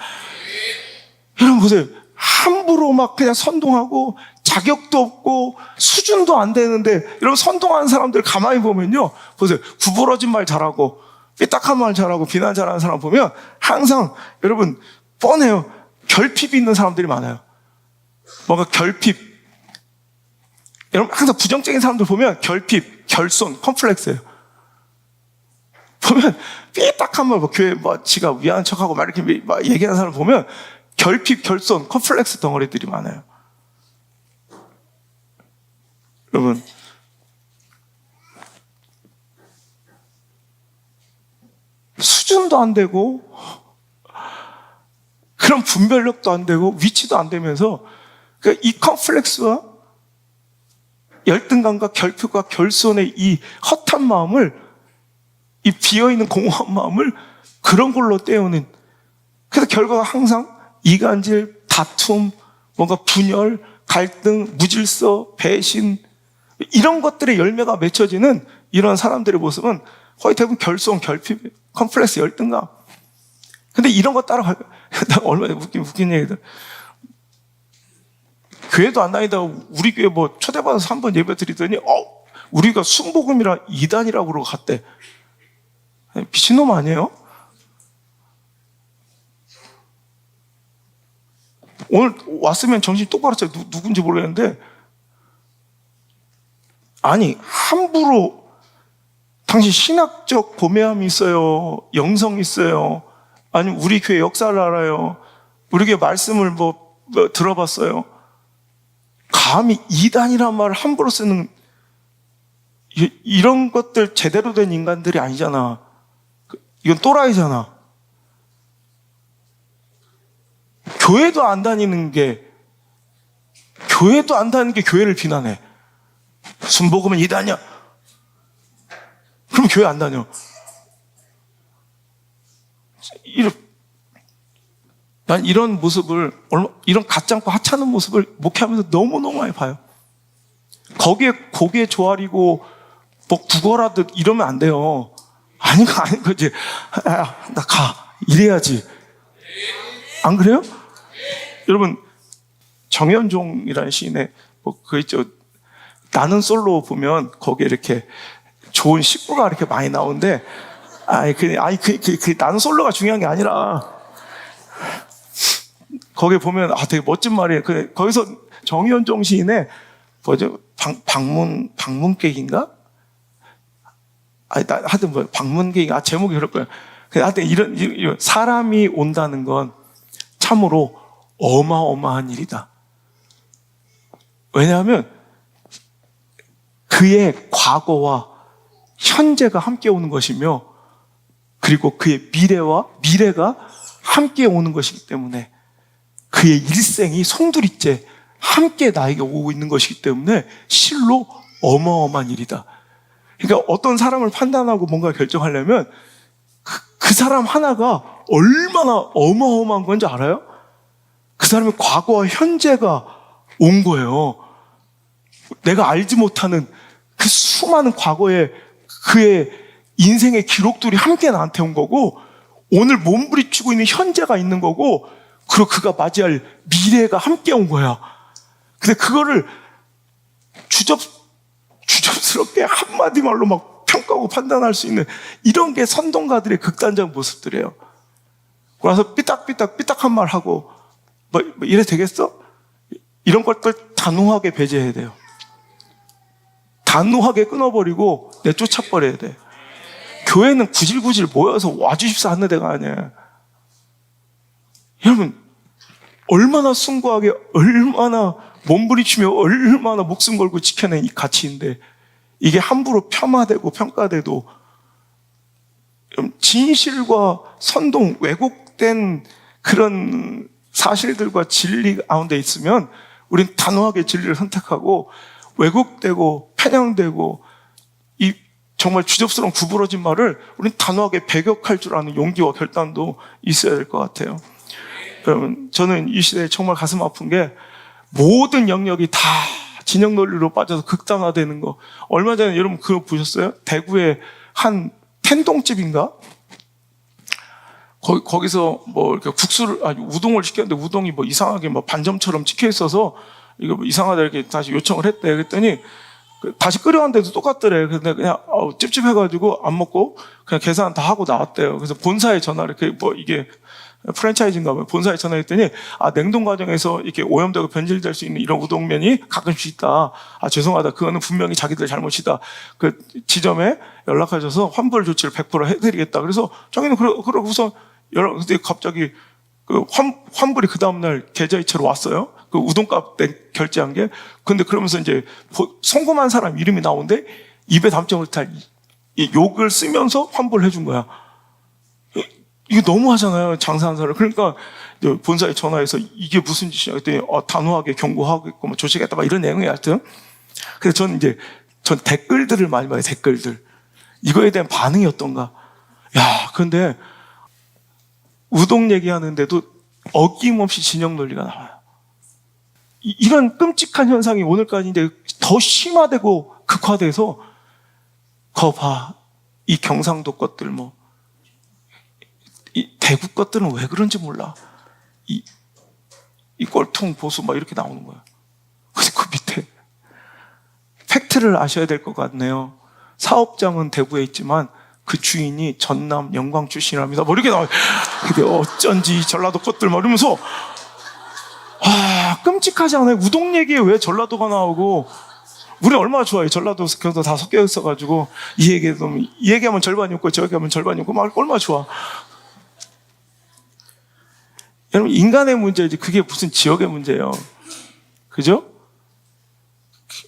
여러분 보세요. 함부로 막 그냥 선동하고 자격도 없고 수준도 안 되는데 여러분 선동하는 사람들 가만히 보면요. 보세요. 구부러진 말 잘하고 삐딱한 말 잘하고 비난 잘하는 사람 보면 항상 여러분 뻔해요. 결핍이 있는 사람들이 많아요. 뭔가 결핍. 여러분 항상 부정적인 사람들 보면 결핍, 결손, 컴플렉스예요. 보면 삐딱한 말, 교회 지가 위하는 척하고 막 이렇게 막 얘기하는 사람 보면 결핍, 결손, 컴플렉스 덩어리들이 많아요. 여러분, 수준도 안 되고 그런 분별력도 안 되고 위치도 안 되면서 이 컴플렉스와 열등감과 결핍과 결손의 이 헛한 마음을, 이 비어있는 공허한 마음을 그런 걸로 때우는, 그래서 결과가 항상 이간질, 다툼, 뭔가 분열, 갈등, 무질서, 배신, 이런 것들의 열매가 맺혀지는 이런 사람들의 모습은 거의 대부분 결손, 결핍, 컴플렉스, 열등감. 근데 이런 거 따라가요. 나 얼마나 웃긴 얘기들. 교회도 안 다니다 우리 교회 초대받아서 한번 예배 드리더니 우리가 순복음이라 이단이라고 그러고 갔대. 미친놈 아니에요? 오늘 왔으면 정신 똑바로 차려. 누군지 모르겠는데, 아니 함부로 당신 신학적 고매함이 있어요, 영성이 있어요, 아니 우리 교회 역사를 알아요, 우리 교회 말씀을 들어봤어요, 감히 이단이란 말을 함부로 쓰는 이런 것들 제대로 된 인간들이 아니잖아. 이건 또라이잖아. 교회도 안 다니는 게 교회를 비난해. 순복음은 이단이야. 그럼 교회 안 다녀. 난 이런 모습을, 이런 가짜 않고 하찮은 모습을 목회하면서 너무너무 많이 봐요. 거기에 고개 조아리고 구걸하듯 이러면 안 돼요. 아닌 거지. 나 가. 이래야지. 안 그래요? 여러분, 정현종이라는 시인의 그 있죠. 나는 솔로 보면 거기에 이렇게 좋은 식구가 이렇게 많이 나오는데, 나는 솔로가 중요한 게 아니라, 거기에 보면 되게 멋진 말이에요. 거기서 정현종 시인의 방문객인가? 하여튼 방문객인가? 제목이 그럴 거예요. 하여튼 이런 사람이 온다는 건 참으로 어마어마한 일이다. 왜냐하면 그의 과거와 현재가 함께 오는 것이며, 그리고 그의 미래가 함께 오는 것이기 때문에, 그의 일생이 송두리째 함께 나에게 오고 있는 것이기 때문에 실로 어마어마한 일이다. 그러니까 어떤 사람을 판단하고 뭔가 결정하려면 그 사람 하나가 얼마나 어마어마한 건지 알아요? 그 사람의 과거와 현재가 온 거예요. 내가 알지 못하는 그 수많은 과거의 그의 인생의 기록들이 함께 나한테 온 거고, 오늘 몸부림치고 있는 현재가 있는 거고, 그리고 그가 맞이할 미래가 함께 온 거야. 근데 그거를 주접스럽게 한마디 말로 막 평가하고 판단할 수 있는 이런 게 선동가들의 극단적 모습들이에요. 그래서 삐딱한 말 하고 뭐 이래 되겠어? 이런 것들 단호하게 배제해야 돼요. 단호하게 끊어버리고 내쫓아버려야 돼. 교회는 구질구질 모여서 와주십사 하는 데가 아니에요. 여러분, 얼마나 숭고하게, 얼마나 몸부림치며 얼마나 목숨 걸고 지켜낸 이 가치인데, 이게 함부로 폄하되고 평가돼도 진실과 선동, 왜곡된 그런 사실들과 진리 가운데 있으면 우린 단호하게 진리를 선택하고, 왜곡되고 편향되고 이 정말 주접스러운 구부러진 말을 우린 단호하게 배격할 줄 아는 용기와 결단도 있어야 될 것 같아요. 여러분, 저는 이 시대에 정말 가슴 아픈 게 모든 영역이 다 진영 논리로 빠져서 극단화되는 거. 얼마 전에 여러분 그거 보셨어요? 대구의 한 텐동집인가? 거기서 뭐 이렇게 우동을 시켰는데 우동이 뭐 이상하게 뭐 반점처럼 찍혀 있어서 이거 뭐 이상하다 이렇게 다시 요청을 했대. 그랬더니 다시 끓여왔는데도 똑같더래. 근데 그냥 찝찝해가지고 안 먹고 그냥 계산 다 하고 나왔대요. 그래서 본사에 전화를, 뭐 이게 프랜차이즈인가 봐요. 본사에 전화했더니 냉동 과정에서 이렇게 오염되고 변질될 수 있는 이런 우동면이 가끔씩 있다. 죄송하다. 그거는 분명히 자기들 잘못이다. 그 지점에 연락하셔서 환불 조치를 100% 해드리겠다. 그래서 자기는 그러고서 근데 갑자기 그 환불이 그 다음날 계좌이체로 왔어요. 그 우동값 결제한 게. 근데 그러면서 이제 송금한 사람 이름이 나오는데 입에 담지 못할 이 욕을 쓰면서 환불을 해준 거야. 이게 너무하잖아요, 장사한 사람. 그러니까 본사에 전화해서 이게 무슨 짓이냐 그랬더니 단호하게 경고하겠고 뭐 조치겠다 막 이런 내용이 하여튼. 그래서 전 댓글들을 많이 봐요. 댓글들 이거에 대한 반응이 어떤가. 야, 그런데 우동 얘기하는데도 어김없이 진영 논리가 나와요. 이런 끔찍한 현상이 오늘까지 이제 더 심화되고 극화돼서 봐, 이 경상도 것들 뭐 이 대구 것들은 왜 그런지 몰라. 이 꼴통 보수 막 이렇게 나오는 거야. 근데 그 밑에 팩트를 아셔야 될 것 같네요. 사업장은 대구에 있지만 그 주인이 전남 영광 출신이랍니다. 뭐 이렇게 나와요. 근데 어쩐지 전라도 것들 막 이러면서 끔찍하지 않아요? 우동 얘기에 왜 전라도가 나오고. 우리 얼마나 좋아해요. 전라도 교도 다 섞여 있어가지고 이 얘기하면 절반이 없고 저 얘기하면 절반이 없고 막 얼마나 좋아. 여러분, 인간의 문제지 그게 무슨 지역의 문제예요. 그죠?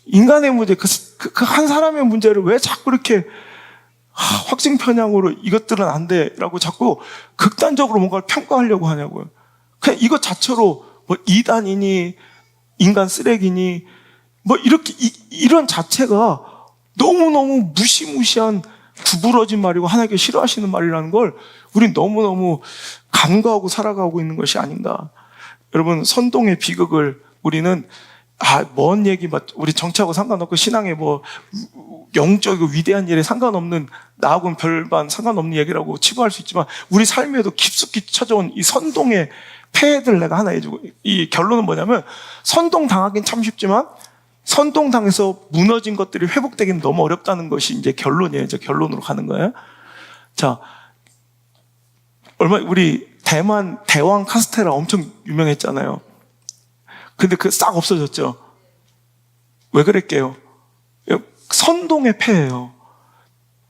인간의 문제, 그 한 사람의 문제를 왜 자꾸 이렇게 확증 편향으로 이것들은 안 돼라고 자꾸 극단적으로 뭔가를 평가하려고 하냐고요. 그냥 이것 자체로 뭐 이단이니 인간 쓰레기니 뭐 이렇게 이런 자체가 너무너무 무시무시한 구부러진 말이고 하나님께 싫어하시는 말이라는 걸 우린 너무너무 간과하고 살아가고 있는 것이 아닌가. 여러분, 선동의 비극을 우리는 먼 얘기, 우리 정치하고 상관없고 신앙의 뭐 영적이고 위대한 일에 상관없는, 나하고는 별반 상관없는 얘기라고 치부할 수 있지만 우리 삶에도 깊숙이 찾아온 이 선동의 폐해들 내가 하나 해주고, 이 결론은 뭐냐면 선동 당하긴 참 쉽지만 선동 당해서 무너진 것들이 회복되기는 너무 어렵다는 것이 이제 결론이에요. 이제 결론으로 가는 거예요. 자, 우리 대만 대왕 카스테라 엄청 유명했잖아요. 근데 싹 없어졌죠. 왜 그랬게요? 선동의 폐예요.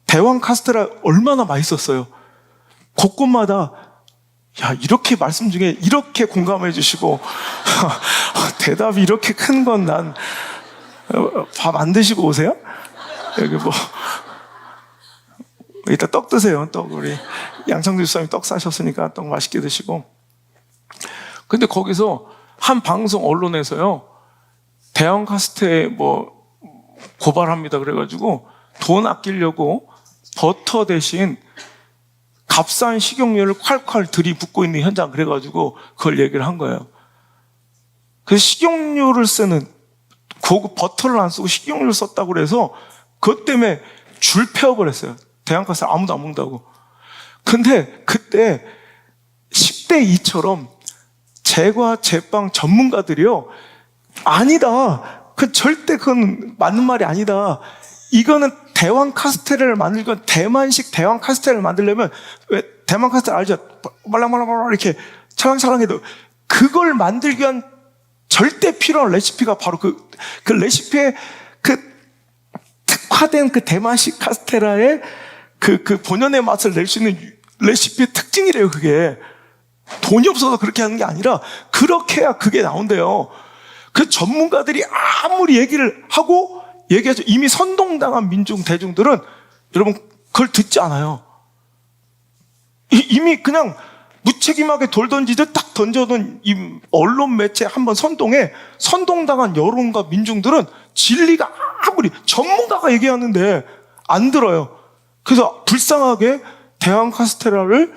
대왕 카스테라 얼마나 맛있었어요. 곳곳마다 이렇게 말씀 중에 이렇게 공감해 주시고 대답이 이렇게 큰 건 난 밥 안 드시고 오세요? 여기 뭐 이따 떡 드세요. 떡 우리 양창주 집사님이 떡 사셨으니까 떡 맛있게 드시고. 근데 거기서 한 방송 언론에서요, 대왕 카스테에 뭐 고발합니다 그래가지고 돈 아끼려고 버터 대신 값싼 식용유를 콸콸 들이붓고 있는 현장, 그래가지고 그걸 얘기를 한 거예요. 그래서 식용유를 쓰는, 고급 버터를 안 쓰고 식용유를 썼다고 그래서 그것 때문에 줄 패워버렸어요. 대왕 카스테라 아무도 안 먹는다고. 근데 그때 10대 2처럼 제과 제빵 전문가들이요, 아니다, 그 절대 그건 맞는 말이 아니다, 이거는 대왕 카스테라를 만들건 대만식 대왕 카스테라를 만들려면, 왜 대만 카스테라 알죠? 말랑말랑말랑 이렇게 찰랑찰랑해도 그걸 만들기 위한 절대 필요한 레시피가 바로 그 레시피의 그 특화된 그 대만식 카스테라의 그 본연의 맛을 낼 수 있는 레시피의 특징이래요. 그게 돈이 없어서 그렇게 하는 게 아니라 그렇게 해야 그게 나온대요. 그 전문가들이 아무리 얘기를 하고 얘기하죠. 이미 선동당한 민중 대중들은 여러분 그걸 듣지 않아요. 이미 그냥 무책임하게 돌 던지듯 딱 던져둔 이 언론 매체 한번 선동당한 여론과 민중들은 진리가 아무리 전문가가 얘기하는데 안 들어요. 그래서 불쌍하게 대왕 카스테라를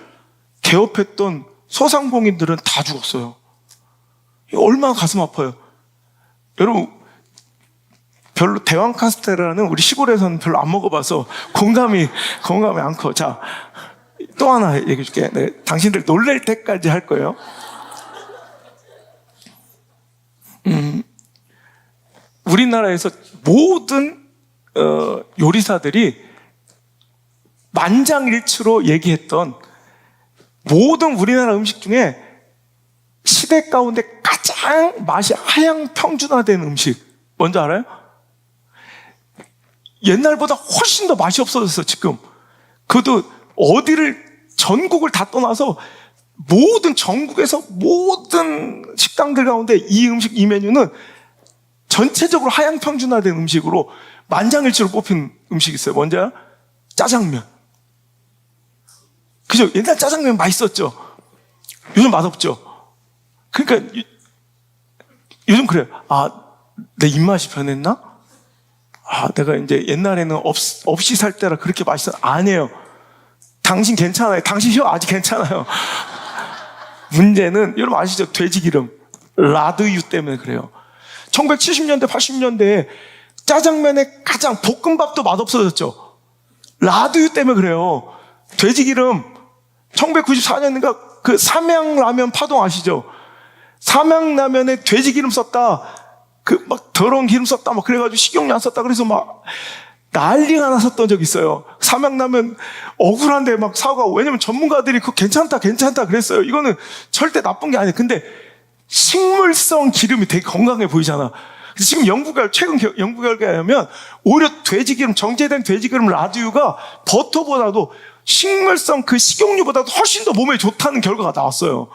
개업했던 소상공인들은 다 죽었어요. 이거 얼마나 가슴 아파요. 여러분, 별로 대왕 카스테라는 우리 시골에서는 별로 안 먹어봐서 공감이 않고. 자, 또 하나 얘기해 줄게. 네, 당신들 놀랄 때까지 할 거예요. 우리나라에서 모든 요리사들이 만장일치로 얘기했던 모든 우리나라 음식 중에 시대 가운데 가장 맛이 하향 평준화된 음식 뭔지 알아요? 옛날보다 훨씬 더 맛이 없어졌어. 지금 그것도 전국을 다 떠나서 전국에서 모든 식당들 가운데 이 음식, 이 메뉴는 전체적으로 하향 평준화된 음식으로 만장일치로 뽑힌 음식이 있어요. 뭔지 알아요? 짜장면. 그죠? 옛날 짜장면 맛있었죠? 요즘 맛없죠? 그러니까 요즘 그래요. 내 입맛이 변했나? 내가 이제 옛날에는 없이 살 때라 그렇게 맛있어. 아니에요. 당신 괜찮아요. 당신 혀 아직 괜찮아요. 문제는 여러분 아시죠? 돼지기름, 라드유 때문에 그래요. 1970년대, 80년대에 짜장면의 가장 볶음밥도 맛없어졌죠. 라드유 때문에 그래요. 돼지기름, 1994년인가 그 삼양라면 파동 아시죠? 삼양라면에 돼지기름 썼다. 막 더러운 기름 썼다. 막 그래가지고 식용유 안 썼다. 그래서 막 난리가 났었던 적이 있어요. 삼양라면 억울한데 막 사과하고. 왜냐면 전문가들이 그거 괜찮다 그랬어요. 이거는 절대 나쁜 게 아니에요. 근데 식물성 기름이 되게 건강해 보이잖아. 지금 최근 연구 결과에 의하면 오히려 돼지기름, 정제된 돼지기름 라드유가 버터보다도 식물성 그 식용유보다도 훨씬 더 몸에 좋다는 결과가 나왔어요.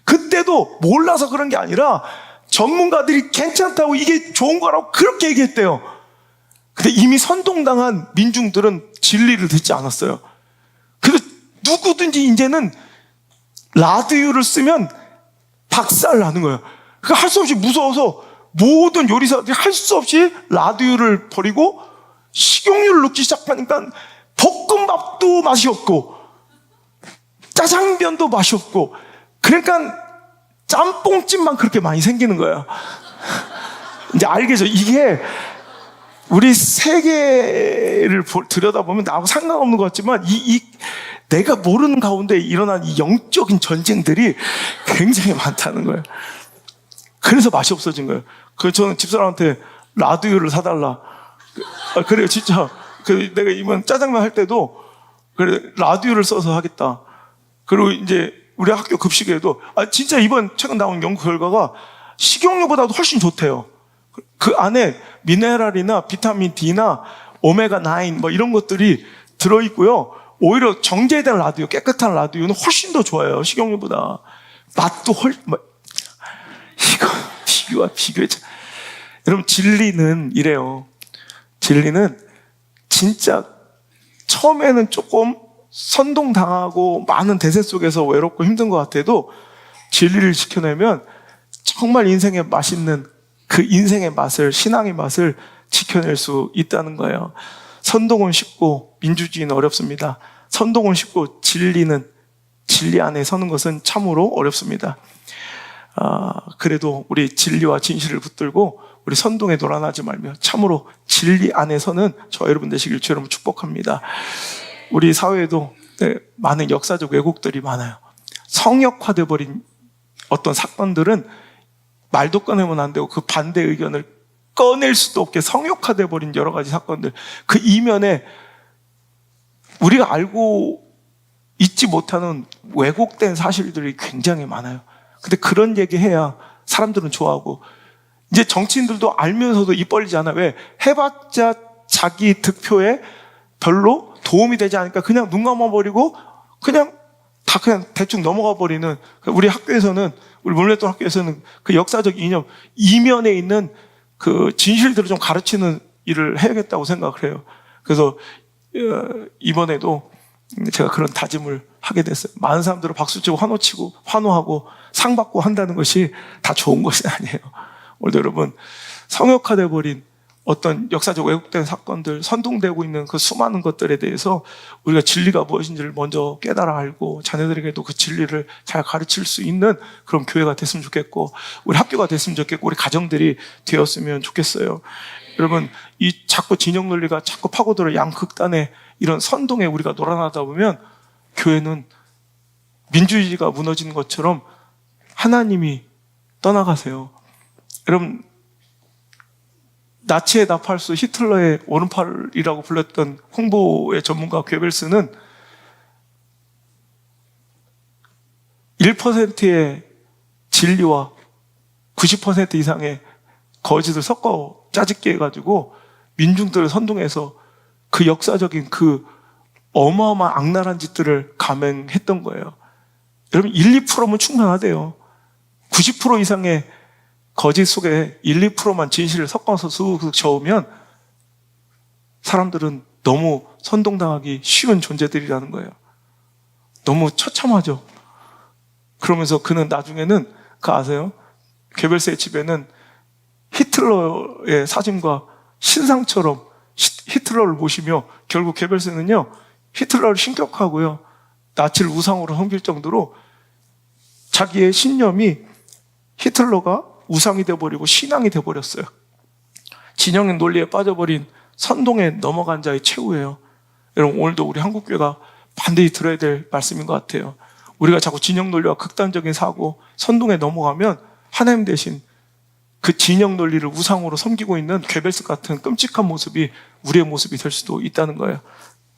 그때도 몰라서 그런 게 아니라 전문가들이 괜찮다고 이게 좋은 거라고 그렇게 얘기했대요. 근데 이미 선동당한 민중들은 진리를 듣지 않았어요. 그래서 누구든지 이제는 라드유를 쓰면 박살 나는 거예요. 그러니까 할 수 없이 무서워서 모든 요리사들이 할 수 없이 라드유를 버리고 식용유를 넣기 시작하니까 볶음밥도 맛이 없고 짜장면도 맛이 없고, 그러니까 짬뽕집만 그렇게 많이 생기는 거예요. 이제 알겠죠? 이게 우리 세계를 들여다보면 나하고 상관없는 것 같지만 내가 모르는 가운데 일어난 이 영적인 전쟁들이 굉장히 많다는 거예요. 그래서 맛이 없어진 거예요. 그래서 저는 집사람한테 라드유를 사달라. 그래요, 진짜. 내가 이번 짜장면 할 때도 그래 라드유를 써서 하겠다. 그리고 이제 우리 학교 급식에도 진짜 이번 최근 나온 연구 결과가 식용유보다도 훨씬 좋대요. 그 안에 미네랄이나 비타민 D나 오메가9 뭐 이런 것들이 들어있고요. 오히려 정제된 라드유, 깨끗한 라드유는 훨씬 더 좋아요. 식용유보다. 맛도 이거 비교해. 여러분, 진리는 이래요. 진리는 진짜 처음에는 조금 선동당하고 많은 대세 속에서 외롭고 힘든 것 같아도 진리를 지켜내면 정말 인생에 맛있는 그 인생의 맛을, 신앙의 맛을 지켜낼 수 있다는 거예요. 선동은 쉽고 민주주의는 어렵습니다. 선동은 쉽고 진리 안에 서는 것은 참으로 어렵습니다. 그래도 우리 진리와 진실을 붙들고 우리 선동에 놀아나지 말며 참으로 진리 안에 서는 저 여러분 되시길 주여러분 축복합니다. 우리 사회에도 네, 많은 역사적 왜곡들이 많아요. 성역화돼 버린 어떤 사건들은 말도 꺼내면 안 되고 그 반대 의견을 꺼낼 수도 없게 성역화돼 버린 여러 가지 사건들, 그 이면에 우리가 알고 있지 못하는 왜곡된 사실들이 굉장히 많아요. 근데 그런 얘기 해야 사람들은 좋아하고, 이제 정치인들도 알면서도 입 벌리지 않아. 왜? 해봤자 자기 득표에 별로 도움이 되지 않으니까 그냥 눈 감아버리고 그냥 다 그냥 대충 넘어가 버리는, 우리 학교에서는, 우리 몰래돈 학교에서는 그 역사적 이념, 이면에 있는 그 진실들을 좀 가르치는 일을 해야겠다고 생각을 해요. 그래서 이번에도 제가 그런 다짐을 하게 됐어요. 많은 사람들을 박수치고 환호치고 환호하고 상 받고 한다는 것이 다 좋은 것이 아니에요. 오늘도 여러분, 성역화돼 버린 어떤 역사적 왜곡된 사건들, 선동되고 있는 그 수많은 것들에 대해서 우리가 진리가 무엇인지를 먼저 깨달아 알고 자녀들에게도 그 진리를 잘 가르칠 수 있는 그런 교회가 됐으면 좋겠고, 우리 학교가 됐으면 좋겠고, 우리 가정들이 되었으면 좋겠어요. 여러분, 이 자꾸 진영 논리가 자꾸 파고들어 양극단의 이런 선동에 우리가 놀아나다 보면 교회는 민주주의가 무너지는 것처럼 하나님이 떠나가세요. 여러분, 나치의 나팔수, 히틀러의 오른팔이라고 불렸던 홍보의 전문가 괴벨스는 1%의 진리와 90% 이상의 거짓을 섞어 짜집게 해가지고 민중들을 선동해서 그 역사적인 그 어마어마한 악랄한 짓들을 감행했던 거예요. 여러분, 1, 2%면 충분하대요. 90% 이상의 거짓 속에 1, 2%만 진실을 섞어서 쑥 저으면 사람들은 너무 선동당하기 쉬운 존재들이라는 거예요. 너무 처참하죠. 그러면서 그는 나중에는, 그 아세요? 괴벨스의 집에는 히틀러의 사진과 신상처럼 히틀러를 모시며, 결국 괴벨스는요, 히틀러를 신격하고요, 나치를 우상으로 섬길 정도로 자기의 신념이 히틀러가 우상이 되어버리고 신앙이 되어버렸어요. 진영의 논리에 빠져버린 선동에 넘어간 자의 최후예요. 여러분, 오늘도 우리 한국교회가 반드시 들어야 될 말씀인 것 같아요. 우리가 자꾸 진영 논리와 극단적인 사고, 선동에 넘어가면 하나님 대신 그 진영 논리를 우상으로 섬기고 있는 괴벨스 같은 끔찍한 모습이 우리의 모습이 될 수도 있다는 거예요.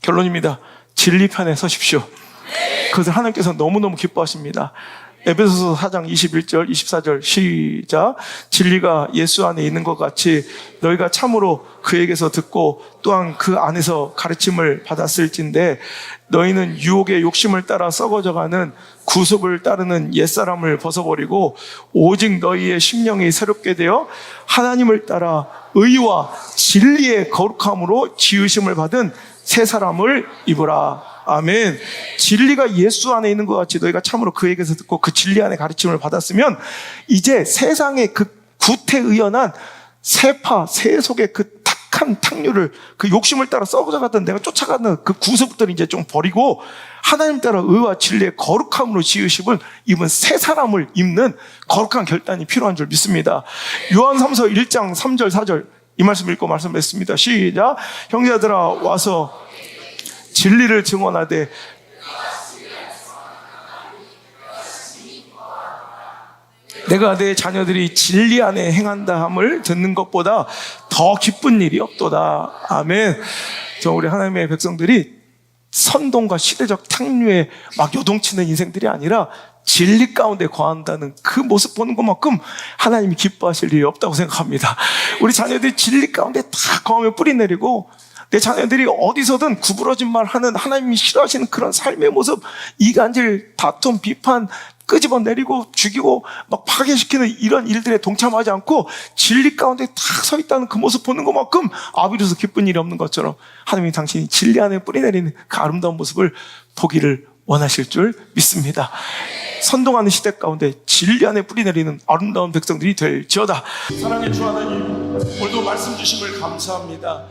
결론입니다. 진리 편에 서십시오. 그것을 하나님께서 너무너무 기뻐하십니다. 에베소서 4장 21절, 24절 시작. 진리가 예수 안에 있는 것 같이 너희가 참으로 그에게서 듣고 또한 그 안에서 가르침을 받았을진데, 너희는 유혹의 욕심을 따라 썩어져가는 구속을 따르는 옛사람을 벗어버리고 오직 너희의 심령이 새롭게 되어 하나님을 따라 의와 진리의 거룩함으로 지으심을 받은 새 사람을 입으라. 아멘. 진리가 예수 안에 있는 것 같이 너희가 참으로 그에게서 듣고 그 진리 안에 가르침을 받았으면, 이제 세상의 그 구태의연한 세파, 세속의 그 탁한 탕류를, 그 욕심을 따라 썩어져가던 내가 쫓아가는 그 구속들을 이제 좀 버리고 하나님 따라 의와 진리의 거룩함으로 지으심을 입은 새 사람을 입는 거룩한 결단이 필요한 줄 믿습니다. 요한삼서 1장 3절 4절 이 말씀 읽고 말씀 맺습니다. 시작. 형제들아 와서 진리를 증언하되 내가 내 자녀들이 진리 안에 행한다 함을 듣는 것보다 더 기쁜 일이 없도다. 아멘. 우리 하나님의 백성들이 선동과 시대적 탕류에 막 요동치는 인생들이 아니라 진리 가운데 거한다는 그 모습 보는 것만큼 하나님이 기뻐하실 일이 없다고 생각합니다. 우리 자녀들이 진리 가운데 다 거하며 뿌리 내리고, 내 자녀들이 어디서든 구부러진 말 하는, 하나님이 싫어하시는 그런 삶의 모습, 이간질, 다툼, 비판, 끄집어 내리고 죽이고 막 파괴시키는 이런 일들에 동참하지 않고 진리 가운데 다 서 있다는 그 모습 보는 것만큼 아비로서 기쁜 일이 없는 것처럼 하나님이 당신이 진리 안에 뿌리 내리는 그 아름다운 모습을 보기를 원하실 줄 믿습니다. 선동하는 시대 가운데 진리 안에 뿌리 내리는 아름다운 백성들이 될지어다. 사랑의 주 하나님, 오늘도 말씀 주심을 감사합니다.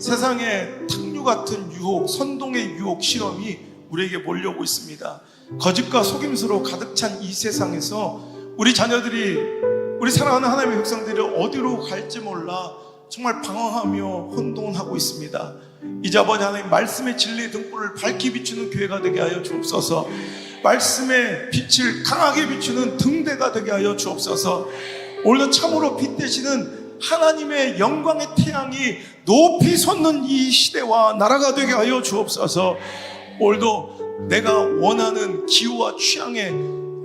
세상에 탕류 같은 유혹, 선동의 유혹, 실험이 우리에게 몰려오고 있습니다. 거짓과 속임수로 가득 찬 이 세상에서 우리 자녀들이, 우리 사랑하는 하나님의 백성들이 어디로 갈지 몰라 정말 방황하며 혼돈하고 있습니다. 이제 아버지 하나님 말씀의 진리의 등불을 밝게 비추는 교회가 되게 하여 주옵소서. 말씀의 빛을 강하게 비추는 등대가 되게 하여 주옵소서. 오늘도 참으로 빛 되시는 하나님의 영광의 태양이 높이 솟는 이 시대와 나라가 되게 하여 주옵소서. 오늘도 내가 원하는 기호와 취향의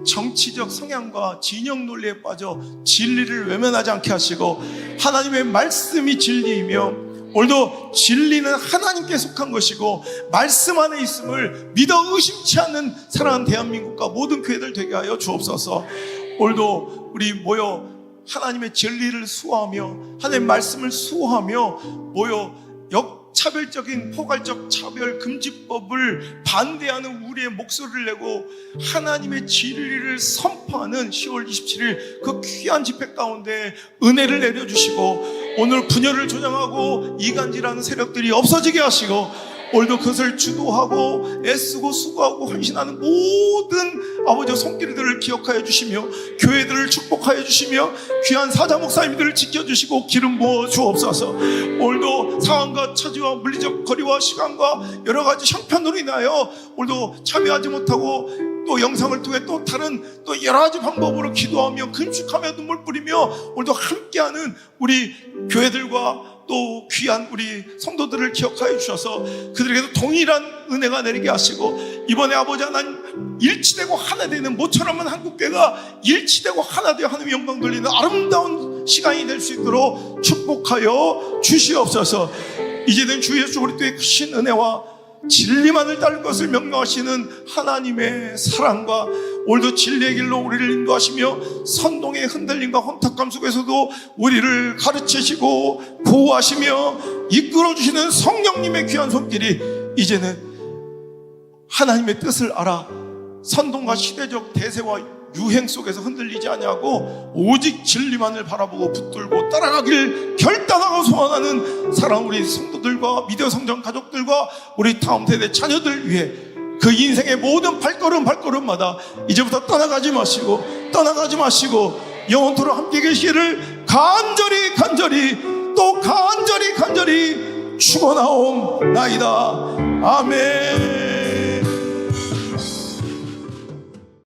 정치적 성향과 진영 논리에 빠져 진리를 외면하지 않게 하시고, 하나님의 말씀이 진리이며 오늘도 진리는 하나님께 속한 것이고 말씀 안에 있음을 믿어 의심치 않는 사랑하는 대한민국과 모든 교회들 되게 하여 주옵소서. 오늘도 우리 모여 하나님의 진리를 수호하며 하나님의 말씀을 수호하며 모여 역차별적인 포괄적 차별 금지법을 반대하는 우리의 목소리를 내고 하나님의 진리를 선포하는 10월 27일 그 귀한 집회 가운데 은혜를 내려주시고, 오늘 분열을 조장하고 이간질하는 세력들이 없어지게 하시고, 오늘도 그것을 주도하고 애쓰고 수고하고 헌신하는 모든 아버지의 손길들을 기억하여 주시며 교회들을 축복하여 주시며 귀한 사자 목사님들을 지켜주시고 기름 부어 주옵소서. 오늘도 상황과 처지와 물리적 거리와 시간과 여러 가지 형편으로 인하여 오늘도 참여하지 못하고 또 영상을 통해 또 다른 또 여러 가지 방법으로 기도하며 금식하며 눈물 뿌리며 오늘도 함께하는 우리 교회들과 또 귀한 우리 성도들을 기억하여 주셔서 그들에게도 동일한 은혜가 내리게 하시고, 이번에 아버지 하나님 일치되고 하나 되는 모처럼은 한국교회가 일치되고 하나 되어 하나님의 영광 돌리는 아름다운 시간이 될 수 있도록 축복하여 주시옵소서. 이제는 주 예수 그리스도의 크신 은혜와 진리만을 따를 것을 명령하시는 하나님의 사랑과 오늘도 진리의 길로 우리를 인도하시며 선동의 흔들림과 혼탁감 속에서도 우리를 가르치시고 보호하시며 이끌어주시는 성령님의 귀한 손길이 이제는 하나님의 뜻을 알아 선동과 시대적 대세와 유행 속에서 흔들리지 아니하고 오직 진리만을 바라보고 붙들고 따라가길 결단하고 소원하는 사랑 우리 성도들과 미디어 성전 가족들과 우리 다음 세대 자녀들 위해 그 인생의 모든 발걸음마다 이제부터 떠나가지 마시고 영원토록 함께 계시기를 간절히 또 간절히 축원하옵나이다. 아멘.